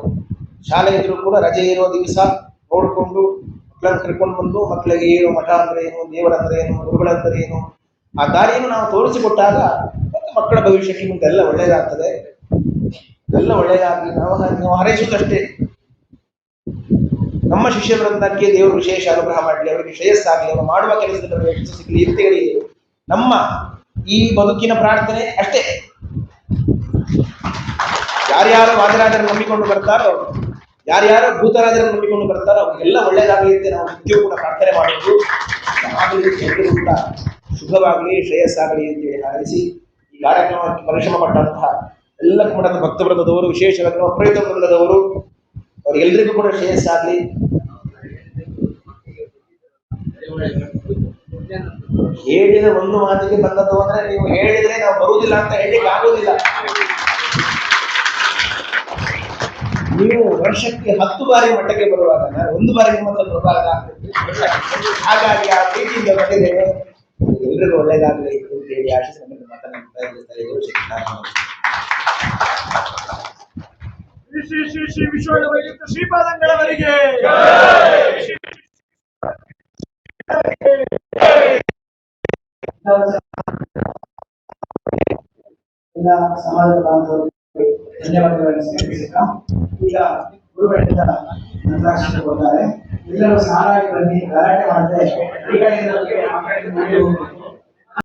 ಶಾಲೆ ಇದ್ರೂ ಕೂಡ ರಜೆ ಇರೋ ದಿವಸ ನೋಡಿಕೊಂಡು ಮಕ್ಕಳನ್ನು ಕರ್ಕೊಂಡು ಬಂದು ಮಕ್ಕಳಿಗೆ ಏನು ಮಠ ಅಂದ್ರೆ ಏನು, ದೇವರಂದ್ರೆ ಏನು, ಗುರುಗಳಂದ್ರೆ ಏನು, ಆ ದಾರಿಯನ್ನು ನಾವು ತೋರಿಸಿಕೊಟ್ಟಾಗ ಮತ್ತೆ ಮಕ್ಕಳ ಭವಿಷ್ಯಕ್ಕೆ ಮುಂದೆಲ್ಲ ಒಳ್ಳೆಯದಾಗ್ತದೆ. ಎಲ್ಲ ಒಳ್ಳೆಯದಾಗಲಿ ನಾವು ಹಾರೈಸುವುದಷ್ಟೇ. ನಮ್ಮ ಶಿಷ್ಯ ವೃಂದಕ್ಕೆ ದೇವರು ವಿಶೇಷ ಅನುಗ್ರಹ ಮಾಡಲಿ, ಅವರಿಗೆ ಶ್ರೇಯಸ್ಸಾಗಲಿ, ಅವರು ಮಾಡುವ ಕೆಲಸದಲ್ಲಿ ಅವರಿಗೆ ಯಶಸ್ಸು ಸಿಗಲಿ ಅಂತ ಹೇಳಿ ನಮ್ಮ ಈ ಬದುಕಿನ ಪ್ರಾರ್ಥನೆ ಅಷ್ಟೇ. ಯಾರ್ಯಾರು ವಾದಿರಾಜರನ್ನು ನಂಬಿಕೊಂಡು ಬರ್ತಾರೋ, ಯಾರ್ಯಾರು ಭೂತರಾಜರನ್ನು ನಂಬಿಕೊಂಡು ಬರ್ತಾರೋ ಅವರಿಗೆಲ್ಲ ಒಳ್ಳೆಯದಾಗಲಿ ಅಂತ ನಾವು ನಿತ್ಯವೂ ಕೂಡ ಪ್ರಾರ್ಥನೆ ಮಾಡುವುದು. ಆಗಲಿ, ಎಲ್ಲರೂ ಕೂಡ ಶುಭವಾಗಲಿ, ಶ್ರೇಯಸ್ಸಾಗಲಿ ಅಂತೇಳಿ ಹಾರೈಸಿ ಈ ಕಾರ್ಯಕ್ರಮಕ್ಕೆ ಪರಿಶ್ರಮ ಪಟ್ಟಂತಹ ಎಲ್ಲ ಕುಟುಂಬದ ಭಕ್ತ ವೃಂದದವರು, ವಿಶೇಷವಾಗಿ ಅಪ್ರೇತ ವೃಂದದವರು, ಅವರಿಗೆಲ್ಲರಿಗೂ ಕೂಡ ಶ್ರೇಯಸ್ಸಾಗಲಿ. ಹೇಳಿದ ಒಂದು ಮಾತಿಗೆ ಬಂದದ್ದು ಅಂದ್ರೆ ನೀವು ಹೇಳಿದ್ರೆ ನಾವು ಬರುವುದಿಲ್ಲ ಅಂತ ಹೇಳಲಿಕ್ಕೆ ಆಗುವುದಿಲ್ಲ. ನೀವು ವರ್ಷಕ್ಕೆ 10 ಬಾರಿ ಮಠಕ್ಕೆ ಬರುವಾಗ ನಾನು 1 ಬಾರಿ ನಿಮ್ಮ ಹತ್ರ ಬರಬಾರ್ದ? ಹಾಗಾಗಿ ಆ ಪ್ರೀತಿಯಿಂದ ಬಂದಿದ್ದೇನೆ. ಎಲ್ರಿಗೂ ಒಳ್ಳೆಯದಾಗಲಿ ಅಂತ ಹೇಳಿ ಆಶಿಸಿ ನಮಗೆ ಮಾತನಾಡ್ತಾ ಇದ್ದೇವೆ. ಶ್ರೀ ವಿಶ್ವದ ವೈದ್ಯ ಶ್ರೀಪಾದಂಗಳವರಿಗೆ ಎಲ್ಲ ಸಮಾಜದ ಬಾಂಧವರು ಧನ್ಯವಾದಗಳನ್ನು ಸ್ವೀಕರಿಸಿದ. ಈಗ ಗುರುಗಳಿಂದ ಮಂತ್ರಾಕ್ಷತೆ ಕೊಡ್ತಾರೆ. ಎಲ್ಲರೂ ಸಾರಾಗಿ ಬನ್ನಿ, ಗಲಾಟೆ ಮಾಡದೆ ಈ ಕಡೆಯಿಂದ